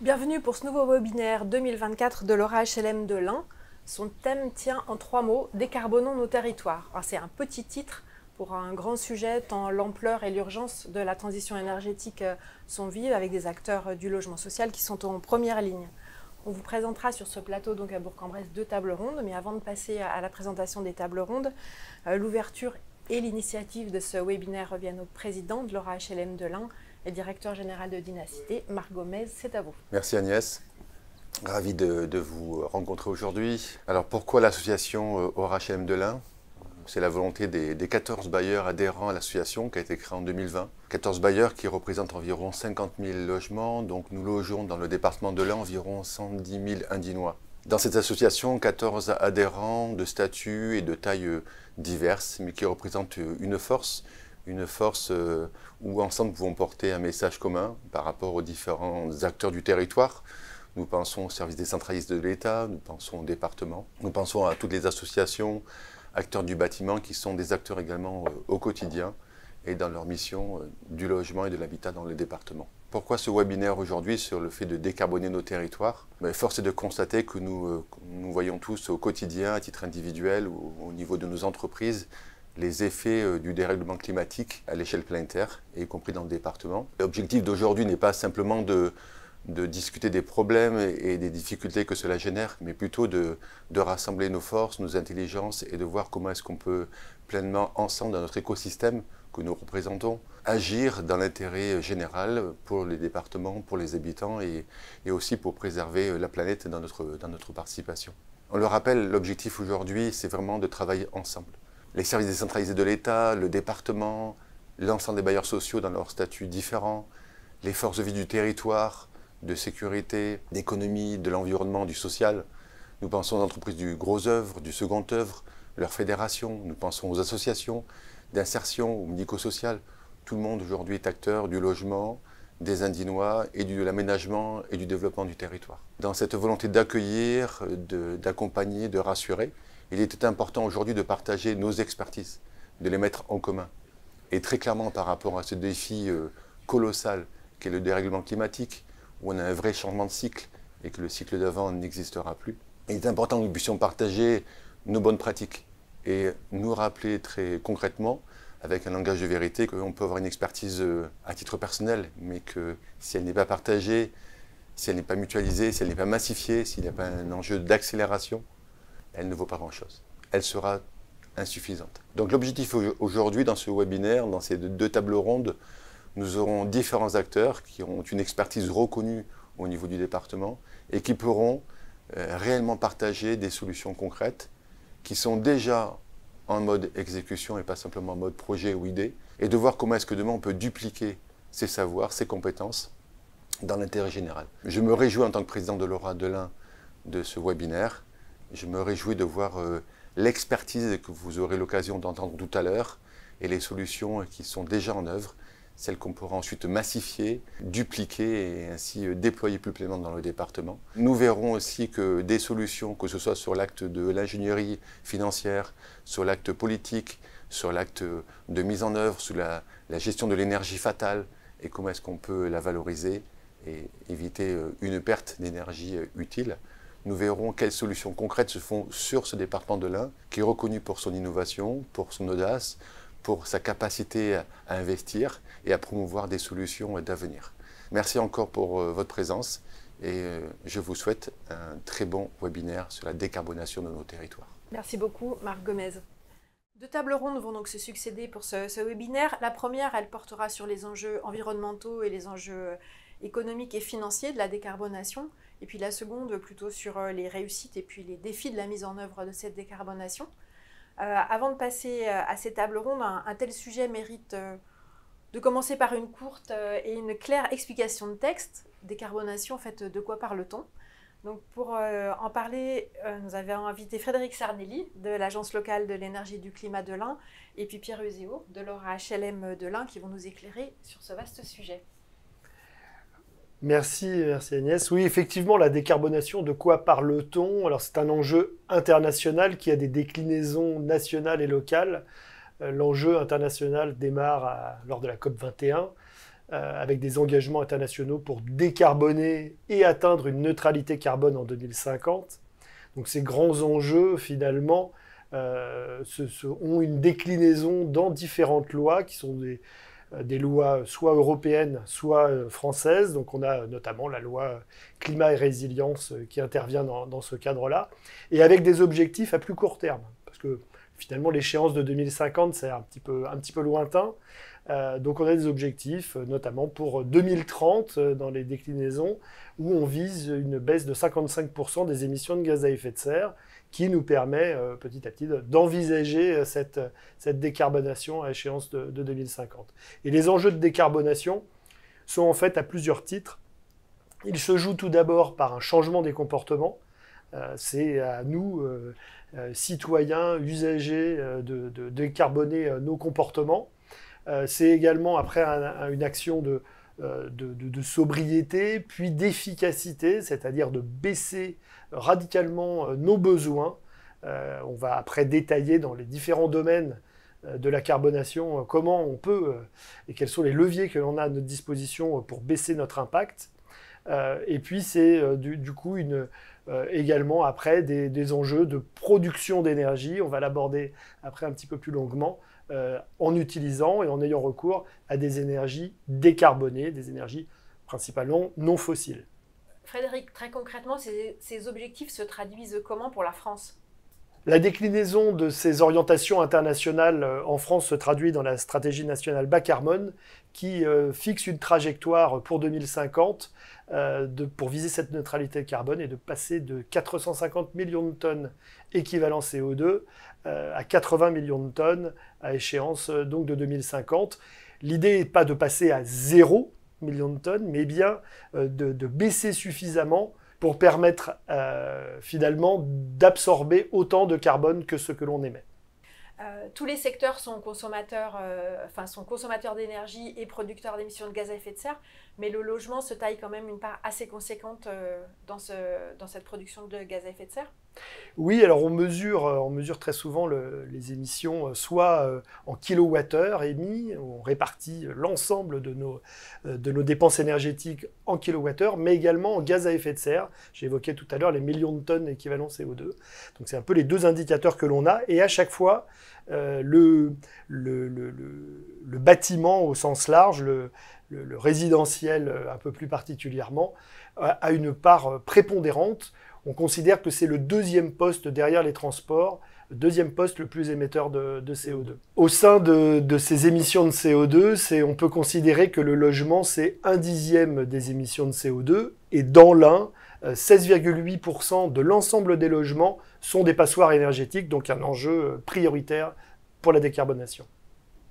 Bienvenue pour ce nouveau webinaire 2024 de l'Aura HLM de l'Ain. Son thème tient en 3 mots, décarbonons nos territoires. C'est un petit titre pour un grand sujet tant l'ampleur et l'urgence de la transition énergétique sont vives avec des acteurs du logement social qui sont en première ligne. On vous présentera sur ce plateau donc à Bourg-en-Bresse 2 tables rondes, mais avant de passer à la présentation des tables rondes, l'ouverture et l'initiative de ce webinaire reviennent au président de l'Aura HLM de l'Ain et directeur général de Dynacité, Marc Gomez, c'est à vous. Merci Agnès, ravi de vous rencontrer aujourd'hui. Alors pourquoi l'association Aura HLM de l'Ain? C'est la volonté des 14 bailleurs adhérents à l'association qui a été créée en 2020. 14 bailleurs qui représentent environ 50 000 logements, donc nous logeons dans le département de l'Ain environ 110 000 Indinois. Dans cette association, 14 adhérents de statuts et de tailles diverses, mais qui représentent une force où ensemble nous pouvons porter un message commun par rapport aux différents acteurs du territoire. Nous pensons aux services décentralisés de l'État, nous pensons au département, nous pensons à toutes les associations, acteurs du bâtiment qui sont des acteurs également au quotidien et dans leur mission du logement et de l'habitat dans le département. Pourquoi ce webinaire aujourd'hui sur le fait de décarboner nos territoires? Force est de constater que nous voyons tous au quotidien, à titre individuel ou au niveau de nos entreprises, les effets du dérèglement climatique à l'échelle planétaire, y compris dans le département. L'objectif d'aujourd'hui n'est pas simplement de discuter des problèmes et des difficultés que cela génère, mais plutôt de rassembler nos forces, nos intelligences et de voir comment est-ce qu'on peut pleinement, ensemble, dans notre écosystème que nous représentons, agir dans l'intérêt général pour les départements, pour les habitants et aussi pour préserver la planète dans notre participation. On le rappelle, l'objectif aujourd'hui, c'est vraiment de travailler ensemble. Les services décentralisés de l'État, le département, l'ensemble des bailleurs sociaux dans leurs statuts différents, les forces de vie du territoire, de sécurité, d'économie, de l'environnement, du social. Nous pensons aux entreprises du gros œuvre, du second œuvre, leurs fédérations, nous pensons aux associations d'insertion ou médico-sociales. Tout le monde aujourd'hui est acteur du logement, des Indinois et de l'aménagement et du développement du territoire. Dans cette volonté d'accueillir, d'accompagner, de rassurer, il était important aujourd'hui de partager nos expertises, de les mettre en commun. Et très clairement par rapport à ce défi colossal qu'est le dérèglement climatique, où on a un vrai changement de cycle et que le cycle d'avant n'existera plus, il est important que nous puissions partager nos bonnes pratiques et nous rappeler très concrètement, avec un langage de vérité, qu'on peut avoir une expertise à titre personnel, mais que si elle n'est pas partagée, si elle n'est pas mutualisée, si elle n'est pas massifiée, s'il n'y a pas un enjeu d'accélération, elle ne vaut pas grand-chose. Elle sera insuffisante. Donc l'objectif aujourd'hui dans ce webinaire, dans ces 2 tables rondes, nous aurons différents acteurs qui ont une expertise reconnue au niveau du département et qui pourront réellement partager des solutions concrètes qui sont déjà en mode exécution et pas simplement en mode projet ou idée, et de voir comment est-ce que demain on peut dupliquer ces savoirs, ces compétences dans l'intérêt général. Je me réjouis en tant que président de l'Aura de l'Ain de ce webinaire. Je me réjouis de voir l'expertise que vous aurez l'occasion d'entendre tout à l'heure et les solutions qui sont déjà en œuvre, celles qu'on pourra ensuite massifier, dupliquer et ainsi déployer plus pleinement dans le département. Nous verrons aussi que des solutions, que ce soit sur l'acte de l'ingénierie financière, sur l'acte politique, sur l'acte de mise en œuvre, sur la gestion de l'énergie fatale et comment est-ce qu'on peut la valoriser et éviter une perte d'énergie utile. Nous verrons quelles solutions concrètes se font sur ce département de l'Ain, qui est reconnu pour son innovation, pour son audace, pour sa capacité à investir et à promouvoir des solutions d'avenir. Merci encore pour votre présence et je vous souhaite un très bon webinaire sur la décarbonation de nos territoires. Merci beaucoup, Marc Gomez. 2 tables rondes vont donc se succéder pour ce webinaire. La première, elle portera sur les enjeux environnementaux et les enjeux économiques et financiers de la décarbonation. Et puis la seconde, plutôt sur les réussites et puis les défis de la mise en œuvre de cette décarbonation. Avant de passer à ces tables rondes, un tel sujet mérite de commencer par une courte et une claire explication de texte. Décarbonation, en fait, de quoi parle-t-on? Donc pour en parler, nous avons invité Frédéric Sarnelli de l'Agence locale de l'énergie et du climat de l'Ain et puis Pierre Uséo de l'Aura HLM de l'Ain qui vont nous éclairer sur ce vaste sujet. Merci Agnès. Oui, effectivement, la décarbonation, de quoi parle-t-on? Alors, c'est un enjeu international qui a des déclinaisons nationales et locales. L'enjeu international démarre lors de la COP 21 avec des engagements internationaux pour décarboner et atteindre une neutralité carbone en 2050. Donc ces grands enjeux, finalement, ont une déclinaison dans différentes lois qui sont des lois soit européennes, soit françaises. Donc on a notamment la loi climat et résilience qui intervient dans ce cadre-là, et avec des objectifs à plus court terme. Parce que finalement l'échéance de 2050, c'est un petit peu lointain. Donc on a des objectifs, notamment pour 2030, dans les déclinaisons, où on vise une baisse de 55% des émissions de gaz à effet de serre, qui nous permet petit à petit d'envisager cette décarbonation à échéance de 2050. Et les enjeux de décarbonation sont en fait à plusieurs titres. Ils se jouent tout d'abord par un changement des comportements. C'est à nous, citoyens, usagers, de décarboner nos comportements. C'est également après une action de sobriété, puis d'efficacité, c'est-à-dire de baisser radicalement nos besoins. On va après détailler dans les différents domaines de la carbonation comment on peut et quels sont les leviers que l'on a à notre disposition pour baisser notre impact. Et puis c'est du coup également après des enjeux de production d'énergie. On va l'aborder après un petit peu plus longuement, en utilisant et en ayant recours à des énergies décarbonées, des énergies principalement non fossiles. Frédéric, très concrètement, ces objectifs se traduisent comment pour la France ? La déclinaison de ces orientations internationales en France se traduit dans la stratégie nationale bas carbone qui fixe une trajectoire pour 2050 pour viser cette neutralité carbone et de passer de 450 millions de tonnes équivalent CO2 à 80 millions de tonnes à échéance donc de 2050. L'idée n'est pas de passer à 0 million de tonnes, mais bien de baisser suffisamment pour permettre finalement d'absorber autant de carbone que ce que l'on émet. Tous les secteurs sont consommateurs d'énergie et producteurs d'émissions de gaz à effet de serre, mais le logement se taille quand même une part assez conséquente dans cette production de gaz à effet de serre. Oui, alors on mesure très souvent les émissions soit en kilowattheures émis, on répartit l'ensemble de nos dépenses énergétiques en kilowattheures, mais également en gaz à effet de serre. J'évoquais tout à l'heure les millions de tonnes équivalent CO2. Donc c'est un peu les deux indicateurs que l'on a, et à chaque fois, le bâtiment au sens large, le résidentiel un peu plus particulièrement, a une part prépondérante. On considère que c'est le deuxième poste derrière les transports, le deuxième poste le plus émetteur de CO2. Au sein de ces émissions de CO2, on peut considérer que le logement, c'est 1/10 des émissions de CO2, et dans l'Ain, 16,8% de l'ensemble des logements sont des passoires énergétiques, donc un enjeu prioritaire pour la décarbonation.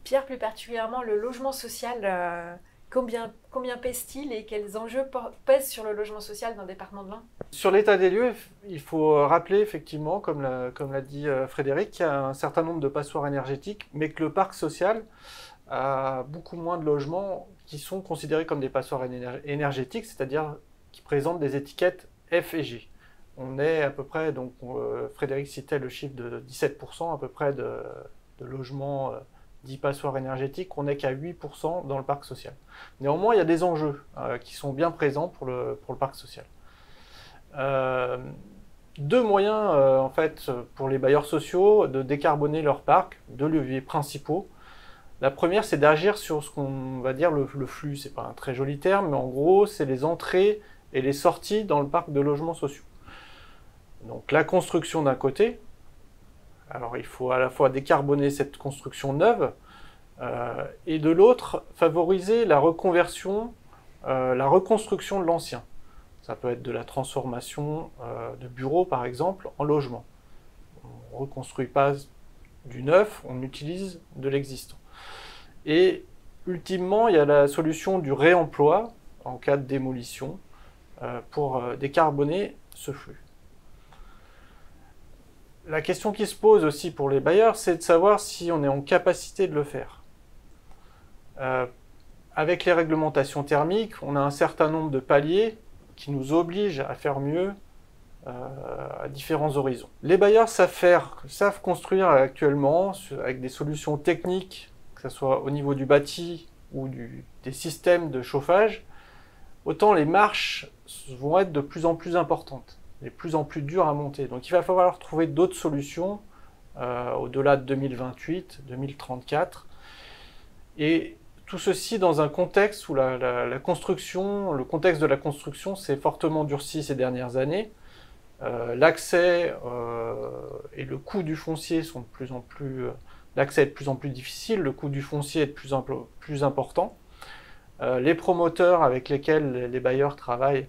Pierre, plus particulièrement, le logement social, combien pèse-t-il et quels enjeux pèsent sur le logement social dans le département de l'Ain ? Sur l'état des lieux, il faut rappeler effectivement, comme l'a dit Frédéric, qu'il y a un certain nombre de passoires énergétiques, mais que le parc social a beaucoup moins de logements qui sont considérés comme des passoires énergétiques, c'est-à-dire qui présentent des étiquettes F et G. On est à peu près, donc Frédéric citait le chiffre de 17% à peu près de logements dits passoires énergétiques, on n'est qu'à 8% dans le parc social. Néanmoins, il y a des enjeux qui sont bien présents pour le parc social. Deux moyens en fait pour les bailleurs sociaux de décarboner leur parc, deux leviers principaux. La première, c'est d'agir sur ce qu'on va dire le flux. C'est pas un très joli terme, mais en gros, c'est les entrées et les sorties dans le parc de logements sociaux. Donc la construction d'un côté. Alors il faut à la fois décarboner cette construction neuve et de l'autre favoriser la reconversion, la reconstruction de l'ancien. Ça peut être de la transformation de bureaux par exemple en logement. On ne reconstruit pas du neuf, on utilise de l'existant. Et ultimement, il y a la solution du réemploi en cas de démolition pour décarboner ce flux. La question qui se pose aussi pour les bailleurs, c'est de savoir si on est en capacité de le faire. Avec les réglementations thermiques, on a un certain nombre de paliers qui nous obligent à faire mieux à différents horizons. Les bailleurs savent construire actuellement avec des solutions techniques, que ce soit au niveau du bâti ou des systèmes de chauffage, autant les marches vont être de plus en plus importantes, de plus en plus dures à monter. Donc il va falloir trouver d'autres solutions au-delà de 2028, 2034. Et tout ceci dans un contexte où le contexte de la construction s'est fortement durci ces dernières années. L'accès et le coût du foncier sont de plus en plus... l'accès est de plus en plus difficile, le coût du foncier est de plus en plus important. Les promoteurs avec lesquels les bailleurs travaillent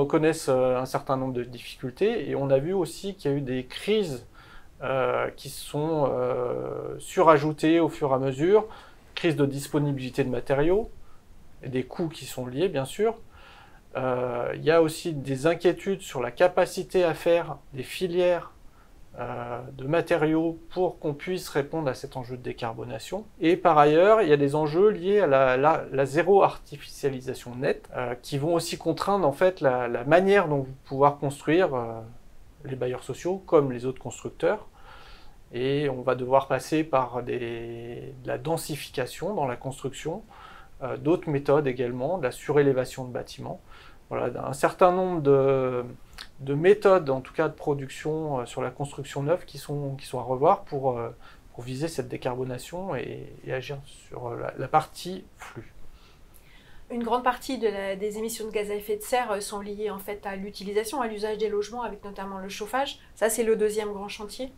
connaissent un certain nombre de difficultés, et on a vu aussi qu'il y a eu des crises qui sont surajoutées au fur et à mesure, crise de disponibilité de matériaux, et des coûts qui sont liés bien sûr. Il y a aussi des inquiétudes sur la capacité à faire des filières de matériaux pour qu'on puisse répondre à cet enjeu de décarbonation. Et par ailleurs, il y a des enjeux liés à la zéro artificialisation nette qui vont aussi contraindre en fait la manière dont vous pouvoir construire les bailleurs sociaux comme les autres constructeurs. Et on va devoir passer par de la densification dans la construction, d'autres méthodes également, de la surélévation de bâtiments. Voilà, un certain nombre de méthodes, en tout cas de production sur la construction neuve, qui sont à revoir pour viser cette décarbonation et agir sur la partie flux. Une grande partie des émissions de gaz à effet de serre sont liées en fait à l'utilisation, à l'usage des logements, avec notamment le chauffage. Ça, c'est le deuxième grand chantier.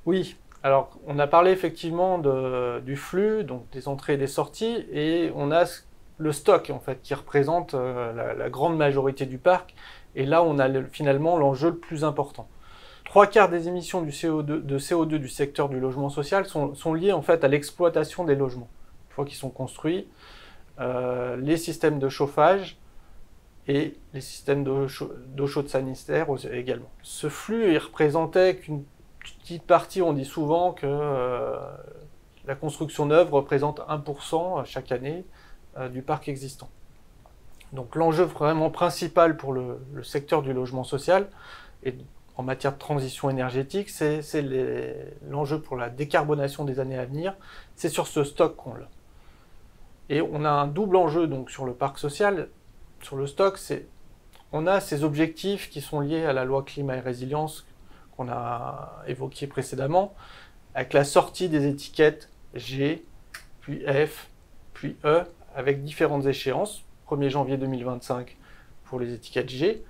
Oui, alors on a parlé effectivement du flux, donc des entrées et des sorties, et on a le stock en fait qui représente la grande majorité du parc, et là on a finalement l'enjeu le plus important. 3/4 des émissions de CO2 du secteur du logement social sont liées en fait à l'exploitation des logements. Une fois qu'ils sont construits, les systèmes de chauffage et les systèmes d'eau chaude sanitaire également. Ce flux, il représentait qu'une petite partie, on dit souvent que la construction neuve représente 1% chaque année du parc existant. Donc l'enjeu vraiment principal pour le secteur du logement social et en matière de transition énergétique, c'est l'enjeu pour la décarbonation des années à venir, c'est sur ce stock qu'on l'a. Et on a un double enjeu donc sur le parc social, sur le stock, on a ces objectifs qui sont liés à la loi climat et résilience qu'on a évoqué précédemment, avec la sortie des étiquettes G, puis F, puis E, avec différentes échéances. 1er janvier 2025 pour les étiquettes G,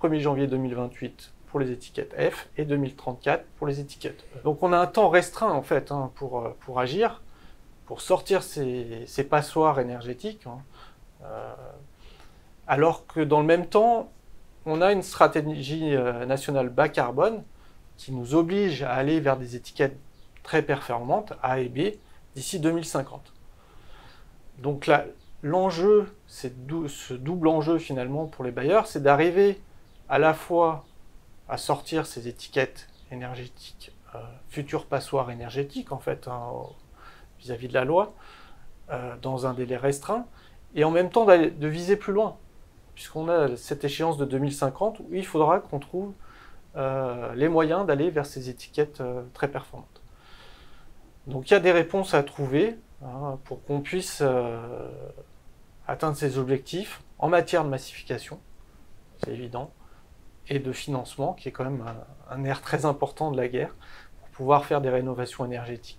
1er janvier 2028 pour les étiquettes F, et 2034 pour les étiquettes E. Donc on a un temps restreint en fait pour agir, pour sortir ces passoires énergétiques, alors que dans le même temps, on a une stratégie nationale bas carbone qui nous oblige à aller vers des étiquettes très performantes, A et B, d'ici 2050. Donc là, l'enjeu, ce double enjeu finalement pour les bailleurs, c'est d'arriver à la fois à sortir ces étiquettes énergétiques, futures passoires énergétiques en fait, vis-à-vis de la loi, dans un délai restreint, et en même temps de viser plus loin, puisqu'on a cette échéance de 2050 où il faudra qu'on trouve les moyens d'aller vers ces étiquettes très performantes. Donc il y a des réponses à trouver pour qu'on puisse atteindre ces objectifs en matière de massification, c'est évident, et de financement, qui est quand même un nerf très important de la guerre. Pour pouvoir faire des rénovations énergétiques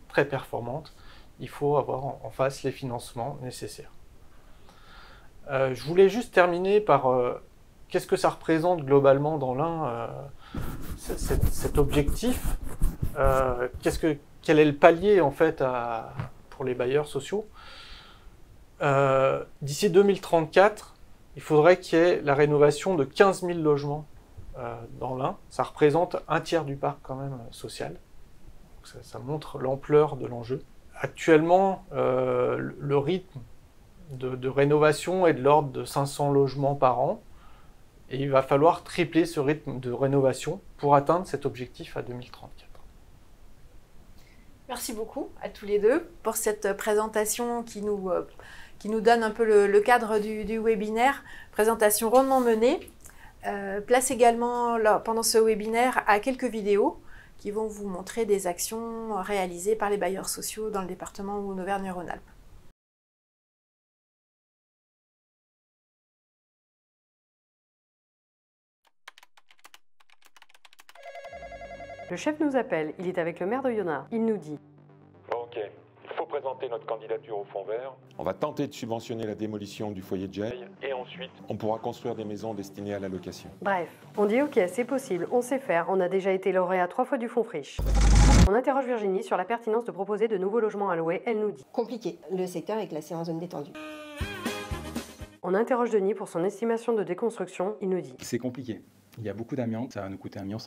très performantes, il faut avoir en face les financements nécessaires. Je voulais juste terminer par qu'est-ce que ça représente globalement dans l'Ain, cet objectif, quel est le palier en fait pour les bailleurs sociaux. D'ici 2034, il faudrait qu'il y ait la rénovation de 15 000 logements dans l'Ain. Ça représente un tiers du parc quand même social. Donc ça montre l'ampleur de l'enjeu. Actuellement, le rythme de rénovation est de l'ordre de 500 logements par an. Et il va falloir tripler ce rythme de rénovation pour atteindre cet objectif à 2034. Merci beaucoup à tous les deux pour cette présentation qui nous donne un peu le cadre du webinaire. Présentation rondement menée. Place également pendant ce webinaire à quelques vidéos qui vont vous montrer des actions réalisées par les bailleurs sociaux dans le département ou en Auvergne-Rhône-Alpes. Le chef nous appelle, il est avec le maire d'Oyonnax. Il nous dit: Ok, il faut présenter notre candidature au Fonds vert. On va tenter de subventionner la démolition du foyer de Jay et ensuite on pourra construire des maisons destinées à la location. Bref, on dit ok, c'est possible, on sait faire, on a déjà été lauréat 3 fois du Fonds Friche. On interroge Virginie sur la pertinence de proposer de nouveaux logements à louer, elle nous dit: Compliqué, le secteur est classé en zone détendue. On interroge Denis pour son estimation de déconstruction, il nous dit: C'est compliqué. Il y a beaucoup d'amiante, ça va nous coûter 1,5 million.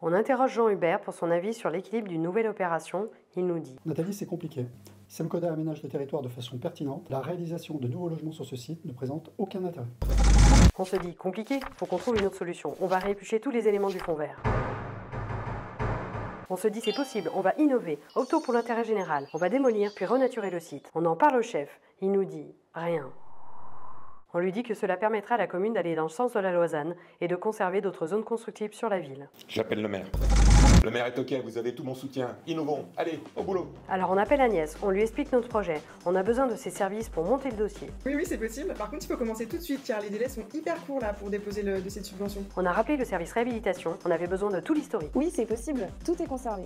On interroge Jean Hubert pour son avis sur l'équilibre d'une nouvelle opération, il nous dit: Nathalie, c'est compliqué. Semcoda aménage le territoire de façon pertinente. La réalisation de nouveaux logements sur ce site ne présente aucun intérêt. On se dit compliqué, faut qu'on trouve une autre solution. On va rééplucher tous les éléments du fond vert. On se dit c'est possible, on va innover, optons pour l'intérêt général. On va démolir puis renaturer le site. On en parle au chef, il nous dit rien. On lui dit que cela permettra à la commune d'aller dans le sens de la Lausanne et de conserver d'autres zones constructibles sur la ville. J'appelle le maire. Le maire est ok, vous avez tout mon soutien. Innovons, allez, au boulot. Alors on appelle Agnès, on lui explique notre projet. On a besoin de ses services pour monter le dossier. Oui, c'est possible. Par contre, il faut commencer tout de suite car les délais sont hyper courts là pour déposer le dossier de subvention. On a rappelé le service réhabilitation, on avait besoin de tout l'historique. Oui, c'est possible. Tout est conservé.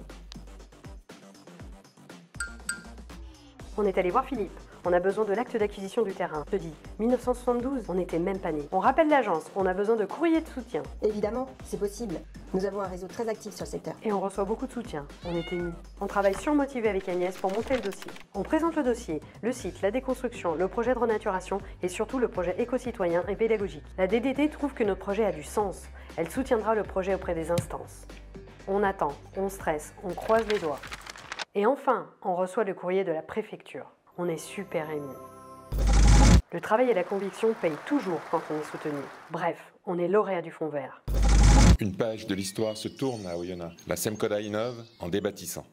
On est allé voir Philippe. On a besoin de l'acte d'acquisition du terrain. Je dis, 1972, on n'était même pas nés. On rappelle l'agence, on a besoin de courriers de soutien. Évidemment, c'est possible. Nous avons un réseau très actif sur le secteur. Et on reçoit beaucoup de soutien. On est émus. On travaille surmotivé avec Agnès pour monter le dossier. On présente le dossier, le site, la déconstruction, le projet de renaturation et surtout le projet éco-citoyen et pédagogique. La DDT trouve que notre projet a du sens. Elle soutiendra le projet auprès des instances. On attend, on stresse, on croise les doigts. Et enfin, on reçoit le courrier de la préfecture. On est super émus. Le travail et la conviction payent toujours quand on est soutenu. Bref, on est lauréat du Fonds vert. Une page de l'histoire se tourne à Oyonnax. La Semcoda innove en débâtissant.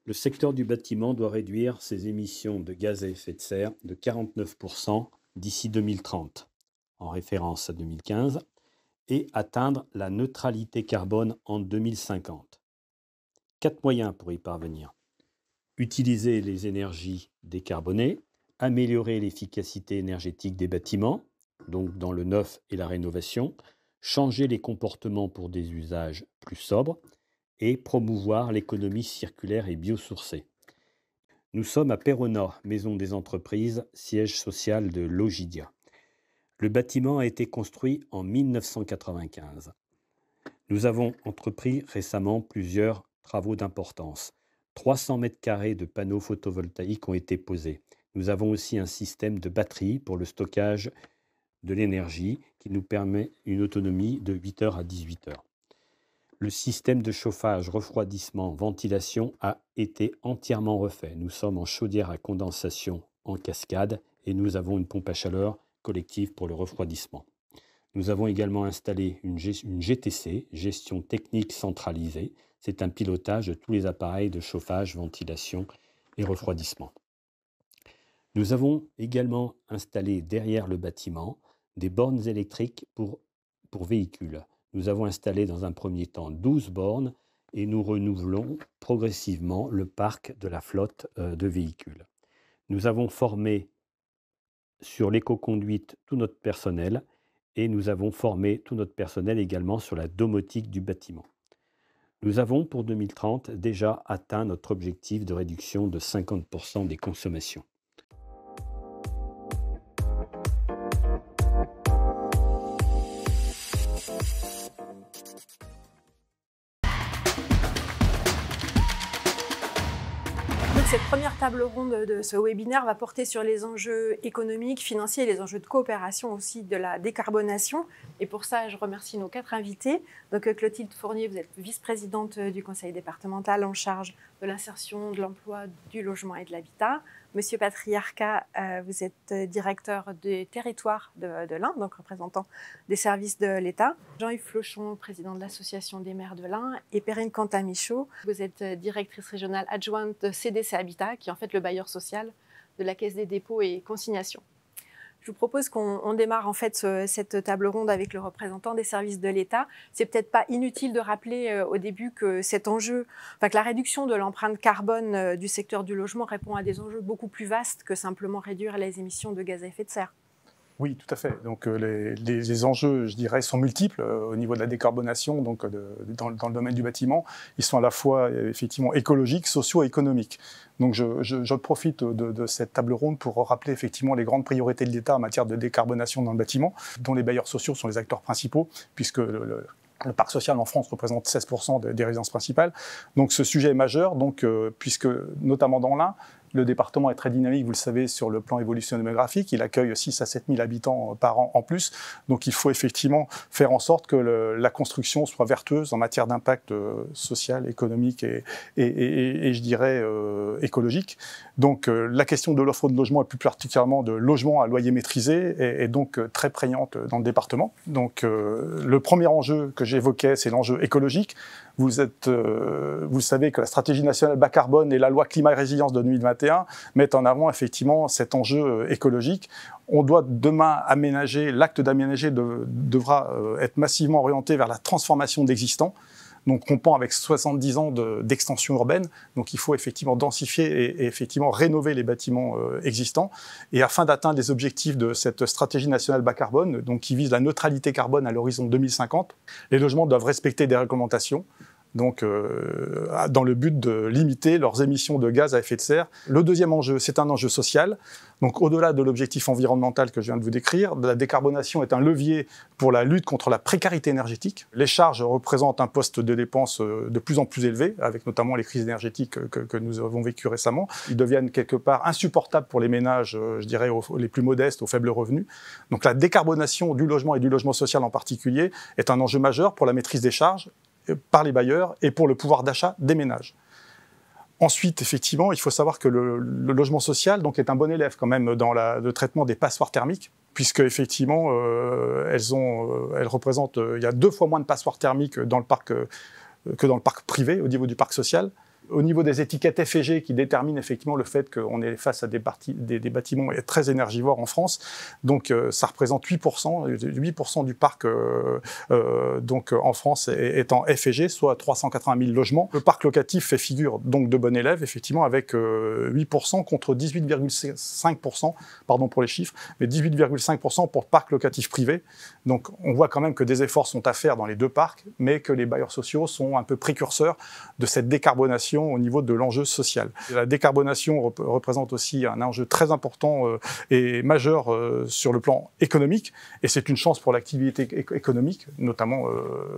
Le secteur du bâtiment doit réduire ses émissions de gaz à effet de serre de 49% d'ici 2030, en référence à 2015, et atteindre la neutralité carbone en 2050. 4 moyens pour y parvenir. Utiliser les énergies décarbonées, améliorer l'efficacité énergétique des bâtiments, donc dans le neuf et la rénovation, changer les comportements pour des usages plus sobres, et promouvoir l'économie circulaire et biosourcée. Nous sommes à Peronna, maison des entreprises, siège social de Logidia. Le bâtiment a été construit en 1995. Nous avons entrepris récemment plusieurs travaux d'importance. 300 mètres carrés de panneaux photovoltaïques ont été posés. Nous avons aussi un système de batterie pour le stockage de l'énergie qui nous permet une autonomie de 8h à 18h. Le système de chauffage, refroidissement, ventilation a été entièrement refait. Nous sommes en chaudière à condensation en cascade et nous avons une pompe à chaleur collective pour le refroidissement. Nous avons également installé une GTC, gestion technique centralisée. C'est un pilotage de tous les appareils de chauffage, ventilation et refroidissement. Nous avons également installé derrière le bâtiment des bornes électriques pour véhicules. Nous avons installé dans un premier temps 12 bornes et nous renouvelons progressivement le parc de la flotte de véhicules. Nous avons formé sur l'éco-conduite tout notre personnel et nous avons formé tout notre personnel également sur la domotique du bâtiment. Nous avons pour 2030 déjà atteint notre objectif de réduction de 50% des consommations. Cette première table ronde de ce webinaire va porter sur les enjeux économiques, financiers et les enjeux de coopération aussi de la décarbonation. Et pour ça, je remercie nos 4 invités. Donc Clotilde Fournier, vous êtes vice-présidente du conseil départemental en charge de l'insertion, de l'emploi, du logement et de l'habitat. Monsieur Patriarca, vous êtes directeur des territoires de l'Ain, donc représentant des services de l'État. Jean-Yves Flochon, président de l'association des maires de l'Ain. Et Perrine Cantin-Michaud, vous êtes directrice régionale adjointe de CDC Habitat, qui est en fait le bailleur social de la Caisse des dépôts et consignations. Je vous propose qu'on démarre en fait cette table ronde avec le représentant des services de l'État. C'est peut-être pas inutile de rappeler au début que cet enjeu, que la réduction de l'empreinte carbone du secteur du logement répond à des enjeux beaucoup plus vastes que simplement réduire les émissions de gaz à effet de serre. Oui, tout à fait. Donc les enjeux, je dirais, sont multiples au niveau de la décarbonation. Donc dans le domaine du bâtiment, ils sont à la fois effectivement écologiques, sociaux et économiques. Donc je profite de cette table ronde pour rappeler effectivement les grandes priorités de l'État en matière de décarbonation dans le bâtiment, dont les bailleurs sociaux sont les acteurs principaux, puisque le parc social en France représente 16% des résidences principales. Donc ce sujet est majeur, puisque notamment dans l'Ain, le département est très dynamique, vous le savez, sur le plan évolution démographique. Il accueille 6 à 7 000 habitants par an en plus. Donc il faut effectivement faire en sorte que la construction soit vertueuse en matière d'impact social, économique et je dirais écologique. Donc la question de l'offre de logement et plus particulièrement de logement à loyer maîtrisé est donc très prégnante dans le département. Donc le premier enjeu que j'évoquais, c'est l'enjeu écologique. Vous savez que la stratégie nationale bas carbone et la loi climat et résilience de 2021 mettent en avant effectivement cet enjeu écologique. On doit demain aménager, l'acte d'aménager devra être massivement orienté vers la transformation d'existants. Donc rompant avec 70 ans d'extension urbaine, donc il faut effectivement densifier et effectivement rénover les bâtiments existants. Et afin d'atteindre les objectifs de cette stratégie nationale bas carbone, donc qui vise la neutralité carbone à l'horizon 2050, les logements doivent respecter des réglementations, donc dans le but de limiter leurs émissions de gaz à effet de serre. Le deuxième enjeu, c'est un enjeu social. Donc au-delà de l'objectif environnemental que je viens de vous décrire, la décarbonation est un levier pour la lutte contre la précarité énergétique. Les charges représentent un poste de dépenses de plus en plus élevé, avec notamment les crises énergétiques que nous avons vécues récemment. Ils deviennent quelque part insupportables pour les ménages, je dirais, les plus modestes, aux faibles revenus. Donc la décarbonation du logement et du logement social en particulier est un enjeu majeur pour la maîtrise des charges par les bailleurs et pour le pouvoir d'achat des ménages. Ensuite, effectivement, il faut savoir que le logement social donc, est un bon élève quand même dans le traitement des passoires thermiques, puisque effectivement, elles représentent, il y a 2 fois moins de passoires thermiques dans le parc que dans le parc privé, au niveau du parc social. Au niveau des étiquettes F et G qui déterminent effectivement le fait qu'on est face à des bâtiments très énergivores en France, donc ça représente 8% du parc donc en France est en F et G, soit 380 000 logements. Le parc locatif fait figure donc de bon élève, effectivement, avec 8% contre 18,5%, pardon pour les chiffres, mais 18,5% pour le parc locatif privé. Donc on voit quand même que des efforts sont à faire dans les 2 parcs, mais que les bailleurs sociaux sont un peu précurseurs de cette décarbonation au niveau de l'enjeu social. La décarbonation représente aussi un enjeu très important et majeur sur le plan économique, et c'est une chance pour l'activité économique, notamment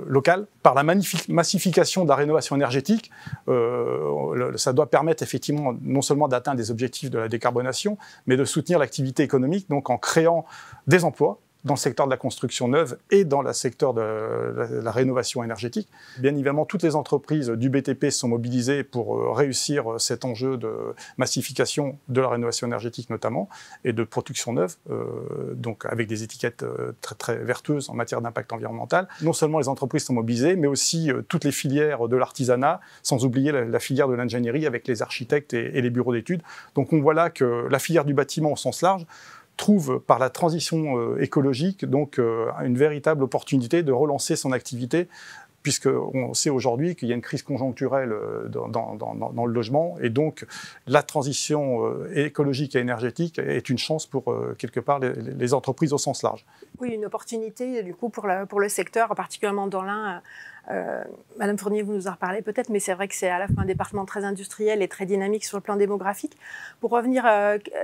locale. Par la massification de la rénovation énergétique, ça doit permettre effectivement non seulement d'atteindre les objectifs de la décarbonation, mais de soutenir l'activité économique, donc en créant des emplois dans le secteur de la construction neuve et dans le secteur de la rénovation énergétique. Bien évidemment, toutes les entreprises du BTP sont mobilisées pour réussir cet enjeu de massification de la rénovation énergétique notamment, et de production neuve, donc avec des étiquettes très, très vertueuses en matière d'impact environnemental. Non seulement les entreprises sont mobilisées, mais aussi toutes les filières de l'artisanat, sans oublier la filière de l'ingénierie avec les architectes et les bureaux d'études. Donc on voit là que la filière du bâtiment au sens large trouve par la transition écologique donc une véritable opportunité de relancer son activité, puisqu'on sait aujourd'hui qu'il y a une crise conjoncturelle dans le logement, et donc la transition écologique et énergétique est une chance pour, quelque part, les entreprises au sens large. Oui, une opportunité du coup pour le secteur, particulièrement dans l'Ain. Madame Fournier, vous nous en reparlez peut-être, mais c'est vrai que c'est à la fois un département très industriel et très dynamique sur le plan démographique. Pour revenir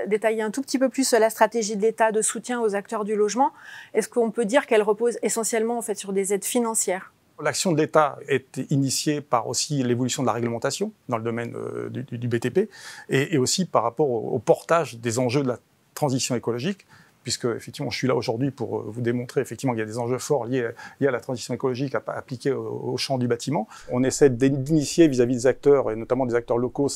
détailler un tout petit peu plus la stratégie de l'État de soutien aux acteurs du logement, est-ce qu'on peut dire qu'elle repose essentiellement en fait, sur des aides financières ? L'action de l'État est initiée par aussi l'évolution de la réglementation dans le domaine du BTP, et aussi par rapport au portage des enjeux de la transition écologique, puisque effectivement je suis là aujourd'hui pour vous démontrer effectivement qu'il y a des enjeux forts liés à la transition écologique appliquée au champ du bâtiment. On essaie d'initier vis-à-vis des acteurs, et notamment des acteurs locaux,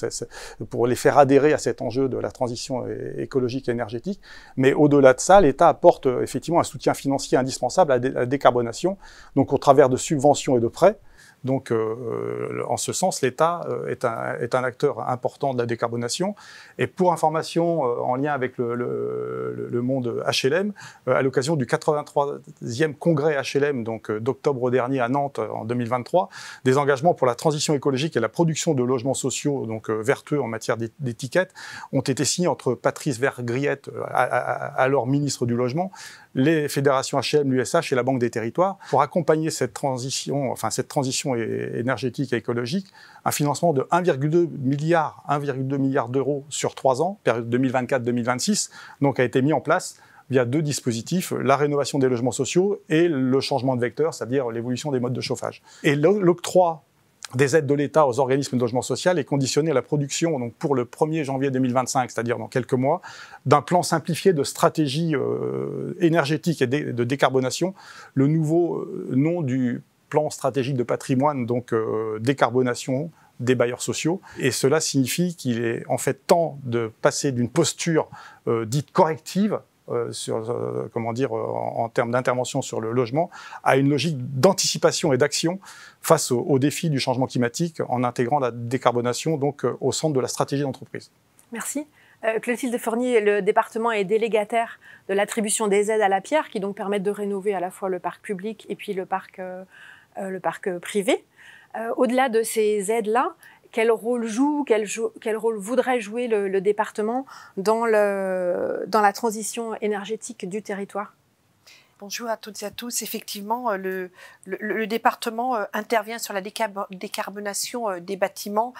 pour les faire adhérer à cet enjeu de la transition écologique et énergétique. Mais au-delà de ça, l'État apporte effectivement un soutien financier indispensable à la décarbonation, donc au travers de subventions et de prêts. Donc, en ce sens, l'État est un acteur important de la décarbonation. Et pour information, en lien avec le monde HLM, à l'occasion du 83e congrès HLM, donc d'octobre dernier à Nantes en 2023, des engagements pour la transition écologique et la production de logements sociaux, donc vertueux en matière d'étiquette, ont été signés entre Patrice Vergriette, alors ministre du Logement, les fédérations HLM, l'USH et la Banque des Territoires, pour accompagner cette transition énergétique et écologique, un financement de 1,2 milliard d'euros sur 3 ans, période 2024-2026, donc a été mis en place via 2 dispositifs, la rénovation des logements sociaux et le changement de vecteur, c'est-à-dire l'évolution des modes de chauffage. Et l'octroi des aides de l'État aux organismes de logement social est conditionné à la production, donc pour le 1er janvier 2025, c'est-à-dire dans quelques mois, d'un plan simplifié de stratégie énergétique et de décarbonation, le nouveau nom du plan stratégique de patrimoine, donc décarbonation des bailleurs sociaux. Et cela signifie qu'il est en fait temps de passer d'une posture dite corrective, en termes d'intervention sur le logement, à une logique d'anticipation et d'action face aux défis du changement climatique, en intégrant la décarbonation donc au centre de la stratégie d'entreprise. Merci. Clotilde Fournier, le département est délégataire de l'attribution des aides à la pierre, qui donc permettent de rénover à la fois le parc public et puis le parc privé. Au-delà de ces aides-là, quel rôle voudrait jouer le département dans la transition énergétique du territoire? Bonjour à toutes et à tous. Effectivement, le département intervient sur la décarbonation des bâtiments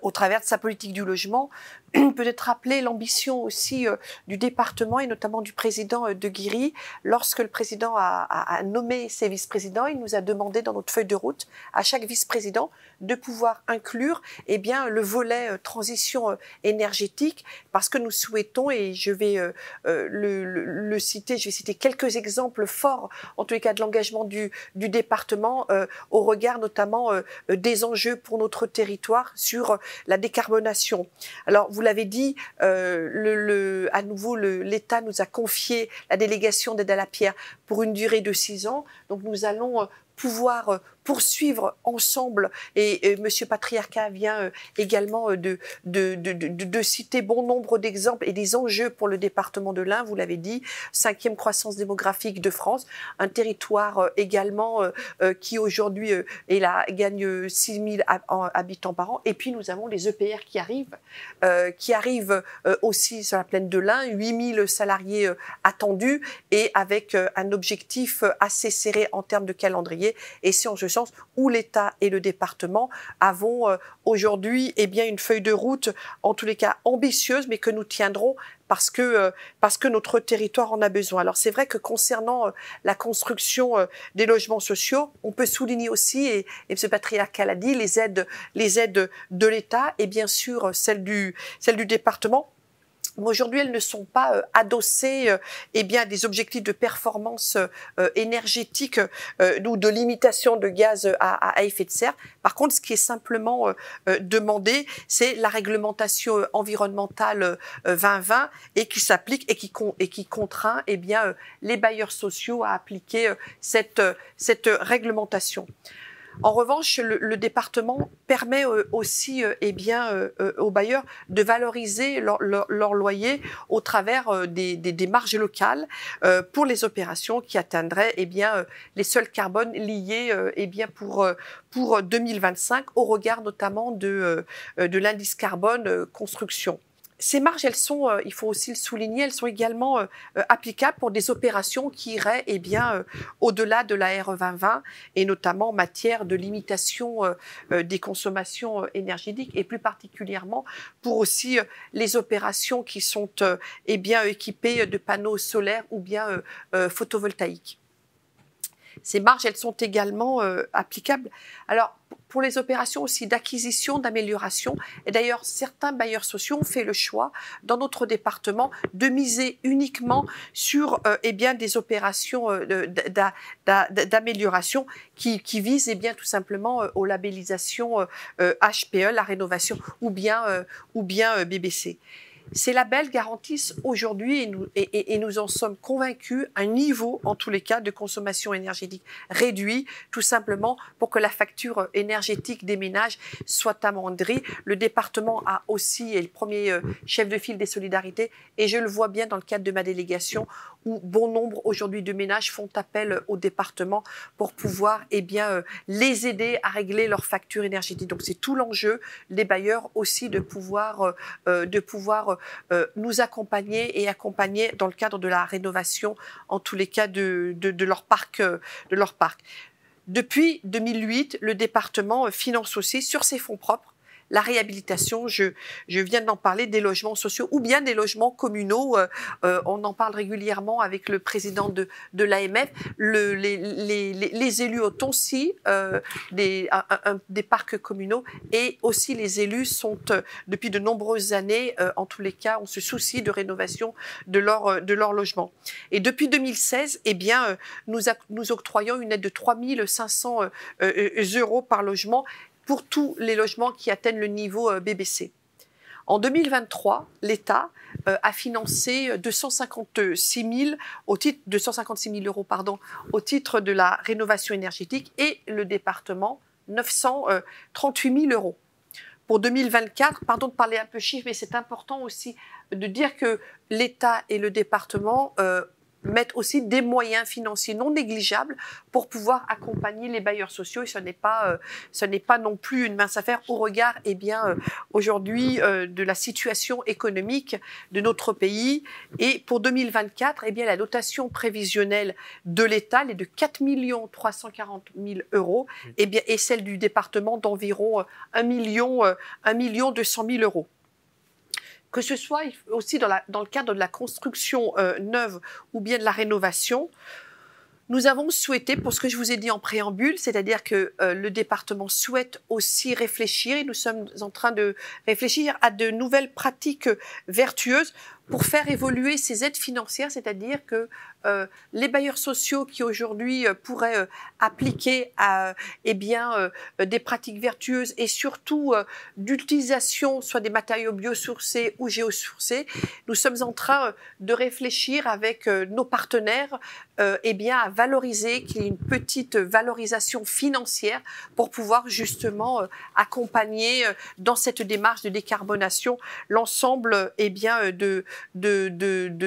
au travers de sa politique du logement. Peut-être rappeler l'ambition aussi du département et notamment du président de Guiry. Lorsque le président a nommé ses vice-présidents, il nous a demandé dans notre feuille de route à chaque vice-président de pouvoir inclure le volet transition énergétique, parce que nous souhaitons, et je vais le citer, je vais citer quelques exemples forts, en tous les cas de l'engagement du département au regard notamment des enjeux pour notre territoire sur la décarbonation. Alors, vous l'avez dit, à nouveau, l'État nous a confié la délégation d'aide à la pierre pour une durée de 6 ans. Donc, nous allons pouvoir poursuivre ensemble, et M. Patriarcat vient également de citer bon nombre d'exemples et des enjeux pour le département de l'Ain, vous l'avez dit, 5e croissance démographique de France, un territoire également qui aujourd'hui gagne 6 000 habitants par an, et puis nous avons les EPR qui arrivent aussi sur la plaine de l'Ain, 8 000 salariés attendus, et avec un objectif assez serré en termes de calendrier, et c'est en ce sens où l'État et le département avons aujourd'hui une feuille de route, en tous les cas ambitieuse, mais que nous tiendrons parce que notre territoire en a besoin. Alors c'est vrai que concernant la construction des logements sociaux, on peut souligner aussi, et M. Patriarcat l'a dit, les aides de l'État et bien sûr celles du département. Mais aujourd'hui, elles ne sont pas adossées à des objectifs de performance énergétique ou de limitation de gaz à effet de serre. Par contre, ce qui est simplement demandé, c'est la réglementation environnementale 2020 et qui s'applique et qui contraint les bailleurs sociaux à appliquer cette réglementation. En revanche, le département permet aussi aux bailleurs de valoriser leur loyer au travers des marges locales pour les opérations qui atteindraient les seuils carbone liés pour 2025 au regard notamment de l'indice carbone construction. Ces marges, elles sont, il faut aussi le souligner, elles sont également applicables pour des opérations qui iraient au-delà de la RE 2020 et notamment en matière de limitation des consommations énergétiques et plus particulièrement pour aussi les opérations qui sont équipées de panneaux solaires ou bien photovoltaïques. Ces marges, elles sont également applicables. Alors, pour les opérations aussi d'acquisition, d'amélioration, et d'ailleurs, certains bailleurs sociaux ont fait le choix, dans notre département, de miser uniquement sur des opérations d'amélioration qui visent tout simplement aux labellisations HPE, la rénovation, ou bien BBC. Ces labels garantissent aujourd'hui, et nous en sommes convaincus, un niveau, en tous les cas, de consommation énergétique réduit, tout simplement pour que la facture énergétique des ménages soit amoindrie. Le département a aussi, est le premier chef de file des solidarités, et je le vois bien dans le cadre de ma délégation, où bon nombre aujourd'hui de ménages font appel au département pour pouvoir les aider à régler leurs factures énergétiques. Donc c'est tout l'enjeu des bailleurs aussi de pouvoir nous accompagner et accompagner dans le cadre de la rénovation, en tous les cas de leur parc. Depuis 2008, le département finance aussi sur ses fonds propres la réhabilitation, je viens d'en parler, des logements sociaux ou bien des logements communaux. On en parle régulièrement avec le président de l'AMF. Les élus ont aussi des parcs communaux, et aussi les élus sont, depuis de nombreuses années, en tous les cas, on se soucie de rénovation de leur logement. Et depuis 2016, nous octroyons une aide de 3 500 € par logement pour tous les logements qui atteignent le niveau BBC. En 2023, l'État a financé 256 000 au titre au titre de la rénovation énergétique, et le département 938 000 €. Pour 2024, pardon de parler un peu chiffres, mais c'est important aussi de dire que l'État et le département mettent aussi des moyens financiers non négligeables pour pouvoir accompagner les bailleurs sociaux, et ce n'est pas non plus une mince affaire au regard aujourd'hui de la situation économique de notre pays. Et pour 2024, la dotation prévisionnelle de l'État est de 4 340 000 € et celle du département d'environ 1 200 000 €. Que ce soit aussi dans le cadre de la construction neuve ou bien de la rénovation, nous avons souhaité, pour ce que je vous ai dit en préambule, c'est-à-dire que le département souhaite aussi réfléchir, et nous sommes en train de réfléchir à de nouvelles pratiques vertueuses pour faire évoluer ces aides financières, c'est-à-dire que les bailleurs sociaux qui aujourd'hui pourraient appliquer des pratiques vertueuses et surtout d'utilisation soit des matériaux biosourcés ou géosourcés, nous sommes en train de réfléchir avec nos partenaires à valoriser, qu'il y ait une petite valorisation financière pour pouvoir justement accompagner dans cette démarche de décarbonation l'ensemble de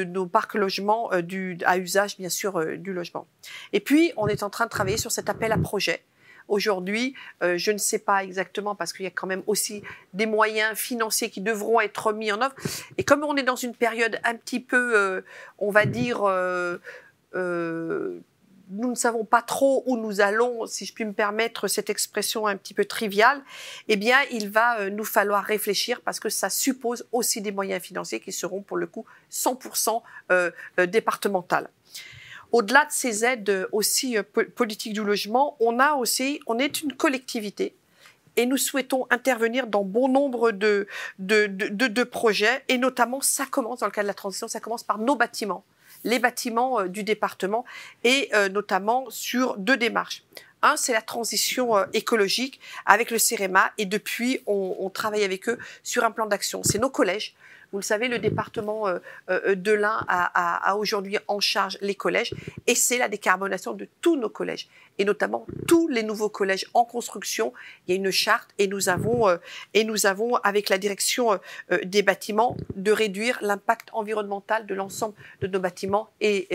nos parcs logements à usage bien sûr du logement. Et puis on est en train de travailler sur cet appel à projet. Aujourd'hui, je ne sais pas exactement, parce qu'il y a quand même aussi des moyens financiers qui devront être mis en œuvre. Et comme on est dans une période un petit peu, on va dire, nous ne savons pas trop où nous allons, si je puis me permettre cette expression un petit peu triviale, il va nous falloir réfléchir, parce que ça suppose aussi des moyens financiers qui seront pour le coup 100% départementales. Au-delà de ces aides aussi politiques du logement, on est une collectivité, et nous souhaitons intervenir dans bon nombre de projets, et notamment, ça commence dans le cadre de la transition, ça commence par nos bâtiments, les bâtiments du département, et notamment sur 2 démarches. Un, c'est la transition écologique avec le CEREMA, et depuis, on travaille avec eux sur un plan d'action. C'est nos collèges. Vous le savez, le département de l'Ain a aujourd'hui en charge les collèges, et c'est la décarbonation de tous nos collèges, et notamment tous les nouveaux collèges en construction. Il y a une charte, et nous avons avec la direction des bâtiments, de réduire l'impact environnemental de l'ensemble de nos bâtiments et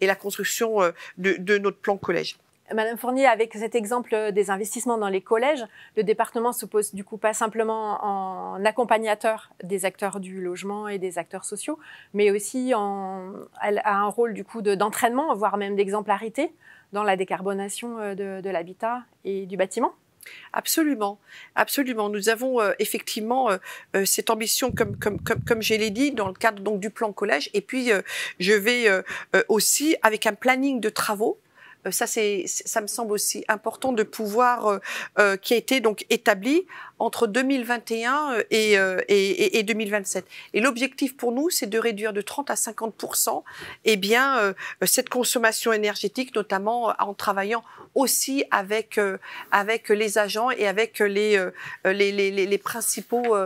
la construction de notre plan collège. Madame Fournier, avec cet exemple des investissements dans les collèges, le département se pose du coup pas simplement en accompagnateur des acteurs du logement et des acteurs sociaux, mais aussi elle a un rôle du coup d'entraînement, voire même d'exemplarité dans la décarbonation de l'habitat et du bâtiment. Absolument, absolument. Nous avons effectivement cette ambition, comme je l'ai dit, dans le cadre donc du plan collège, et puis je vais aussi avec un planning de travaux. Ça me semble aussi important de pouvoir, qui a été donc établi entre 2021 et 2027. Et l'objectif pour nous, c'est de réduire de 30 à 50% cette consommation énergétique, notamment en travaillant aussi avec les agents et avec les principaux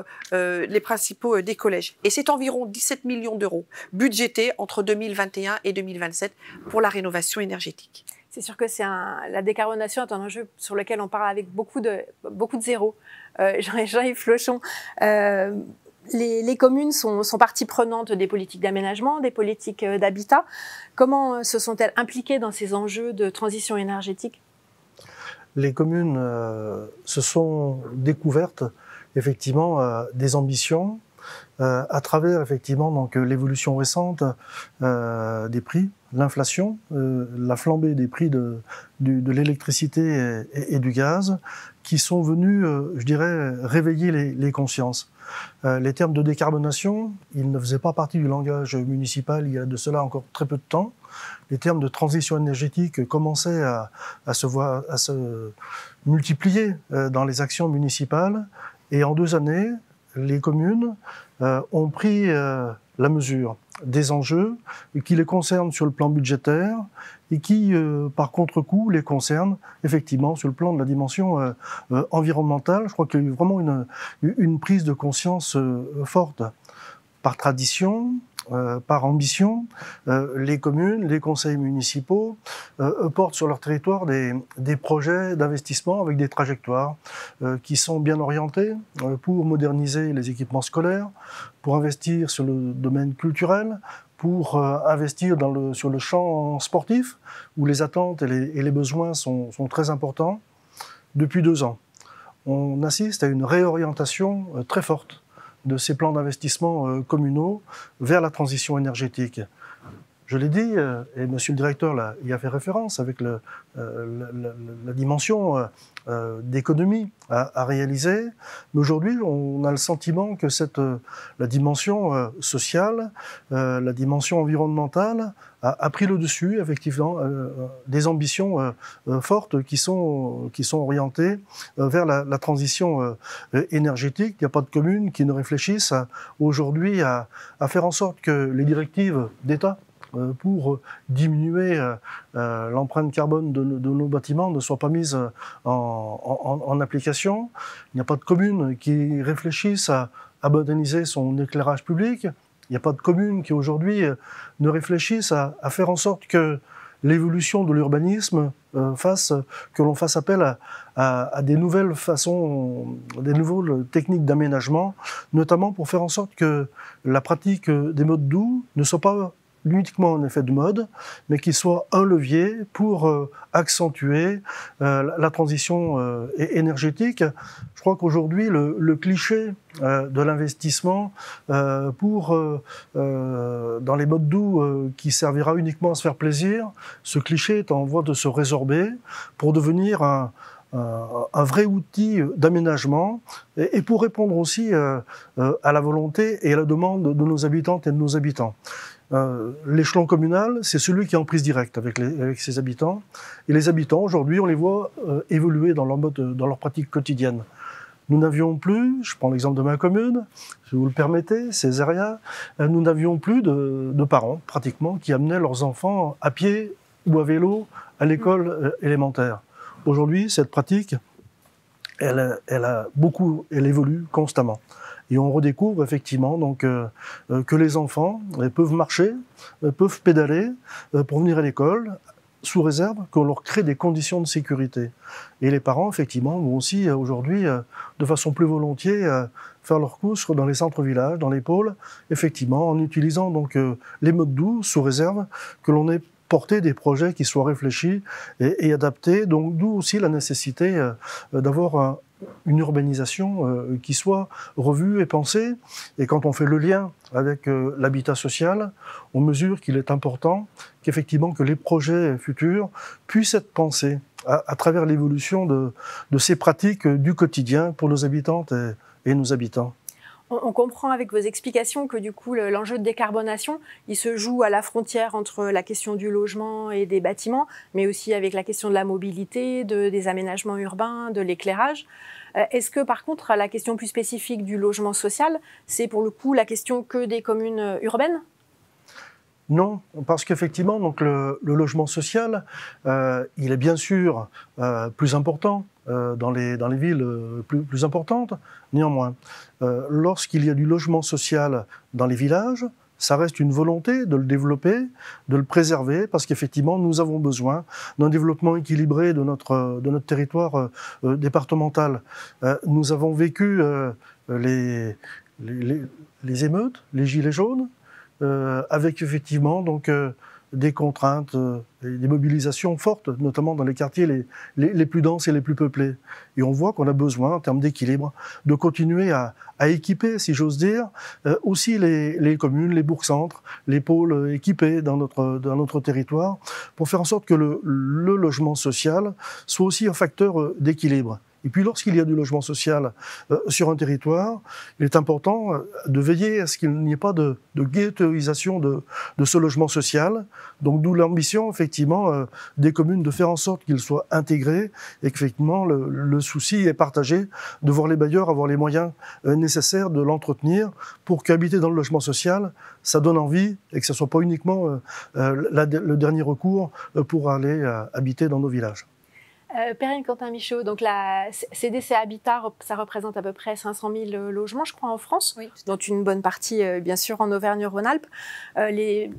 des collèges. Et c'est environ 17 millions d'euros budgétés entre 2021 et 2027 pour la rénovation énergétique. C'est sûr que la décarbonation est un enjeu sur lequel on parle avec beaucoup de zéros. Jean-Yves Flochon, les communes sont partie prenante des politiques d'aménagement, des politiques d'habitat. Comment se sont-elles impliquées dans ces enjeux de transition énergétique ? Les communes se sont découvertes effectivement des ambitions à travers effectivement donc l'évolution récente des prix, l'inflation, la flambée des prix de l'électricité et du gaz, qui sont venus, je dirais, réveiller les consciences. Les termes de décarbonation, ils ne faisaient pas partie du langage municipal il y a de cela encore très peu de temps. Les termes de transition énergétique commençaient à se multiplier dans les actions municipales, et en 2 années, les communes ont pris la mesure des enjeux qui les concernent sur le plan budgétaire et qui, par contre-coup, les concernent effectivement sur le plan de la dimension environnementale. Je crois qu'il y a eu vraiment une prise de conscience forte. Par tradition, par ambition, les communes, les conseils municipaux portent sur leur territoire des projets d'investissement avec des trajectoires qui sont bien orientées pour moderniser les équipements scolaires, pour investir sur le domaine culturel, pour investir sur le champ sportif, où les attentes et les besoins sont très importants. Depuis 2 ans, on assiste à une réorientation très forte de ces plans d'investissement communaux vers la transition énergétique. Je l'ai dit, et monsieur le directeur y a fait référence, avec la dimension d'économie à réaliser. Mais aujourd'hui, on a le sentiment que la dimension sociale, la dimension environnementale a pris le dessus, effectivement, des ambitions fortes qui sont orientées vers la transition énergétique. Il n'y a pas de commune qui ne réfléchisse aujourd'hui à faire en sorte que les directives d'État pour diminuer l'empreinte carbone de nos bâtiments ne soient pas mises en application. Il n'y a pas de commune qui réfléchisse à moderniser son éclairage public. Il n'y a pas de commune qui aujourd'hui ne réfléchisse à faire en sorte que l'évolution de l'urbanisme fasse que l'on fasse appel à des nouvelles façons, des nouvelles techniques d'aménagement, notamment pour faire en sorte que la pratique des modes doux ne soit pas uniquement un effet de mode, mais qu'il soit un levier pour accentuer la transition énergétique. Je crois qu'aujourd'hui, le cliché de l'investissement dans les modes doux qui servira uniquement à se faire plaisir, ce cliché est en voie de se résorber pour devenir un vrai outil d'aménagement et pour répondre aussi à la volonté et à la demande de nos habitantes et de nos habitants. L'échelon communal, c'est celui qui est en prise directe avec ses habitants. Et les habitants, aujourd'hui, on les voit évoluer dans leur pratique quotidienne. Nous n'avions plus, je prends l'exemple de ma commune, si vous le permettez, Césaria, nous n'avions plus de parents, pratiquement, qui amenaient leurs enfants à pied ou à vélo à l'école élémentaire. Aujourd'hui, cette pratique, elle évolue constamment. Et on redécouvre effectivement donc que les enfants peuvent marcher, peuvent pédaler pour venir à l'école, sous réserve qu'on leur crée des conditions de sécurité. Et les parents, effectivement, vont aussi aujourd'hui, de façon plus volontiers, faire leurs courses dans les centres-villages, dans les pôles, effectivement, en utilisant donc les modes doux, sous réserve que l'on ait porté des projets qui soient réfléchis et adaptés. Donc d'où aussi la nécessité d'avoir une urbanisation qui soit revue et pensée. Et quand on fait le lien avec l'habitat social, on mesure qu'il est important qu'effectivement que les projets futurs puissent être pensés à travers l'évolution de ces pratiques du quotidien pour nos habitantes et nos habitants. On comprend avec vos explications que du coup l'enjeu de décarbonation, il se joue à la frontière entre la question du logement et des bâtiments, mais aussi avec la question de la mobilité, des aménagements urbains, de l'éclairage. Est-ce que par contre, la question plus spécifique du logement social, c'est pour le coup la question que des communes urbaines ? Non, parce qu'effectivement, donc le logement social, il est bien sûr plus important dans les villes plus importantes. Néanmoins, lorsqu'il y a du logement social dans les villages, ça reste une volonté de le développer, de le préserver, parce qu'effectivement, nous avons besoin d'un développement équilibré de notre territoire départemental. Nous avons vécu les émeutes, les gilets jaunes, avec effectivement donc des contraintes et des mobilisations fortes, notamment dans les quartiers les plus denses et les plus peuplés. Et on voit qu'on a besoin, en termes d'équilibre, de continuer à équiper, si j'ose dire, aussi les communes, les bourgs-centres, les pôles équipés dans notre territoire, pour faire en sorte que le logement social soit aussi un facteur d'équilibre. Et puis lorsqu'il y a du logement social sur un territoire, il est important de veiller à ce qu'il n'y ait pas de ghettoisation de ce logement social. Donc d'où l'ambition effectivement des communes de faire en sorte qu'il soit intégré et qu'effectivement le souci est partagé de voir les bailleurs avoir les moyens nécessaires de l'entretenir pour qu'habiter dans le logement social, ça donne envie et que ce ne soit pas uniquement le dernier recours pour aller habiter dans nos villages. Perrine Quentin-Michaud, donc la CDC Habitat, ça représente à peu près 500 000 logements, je crois, en France, oui, dont une bonne partie, bien sûr, en Auvergne-Rhône-Alpes. Les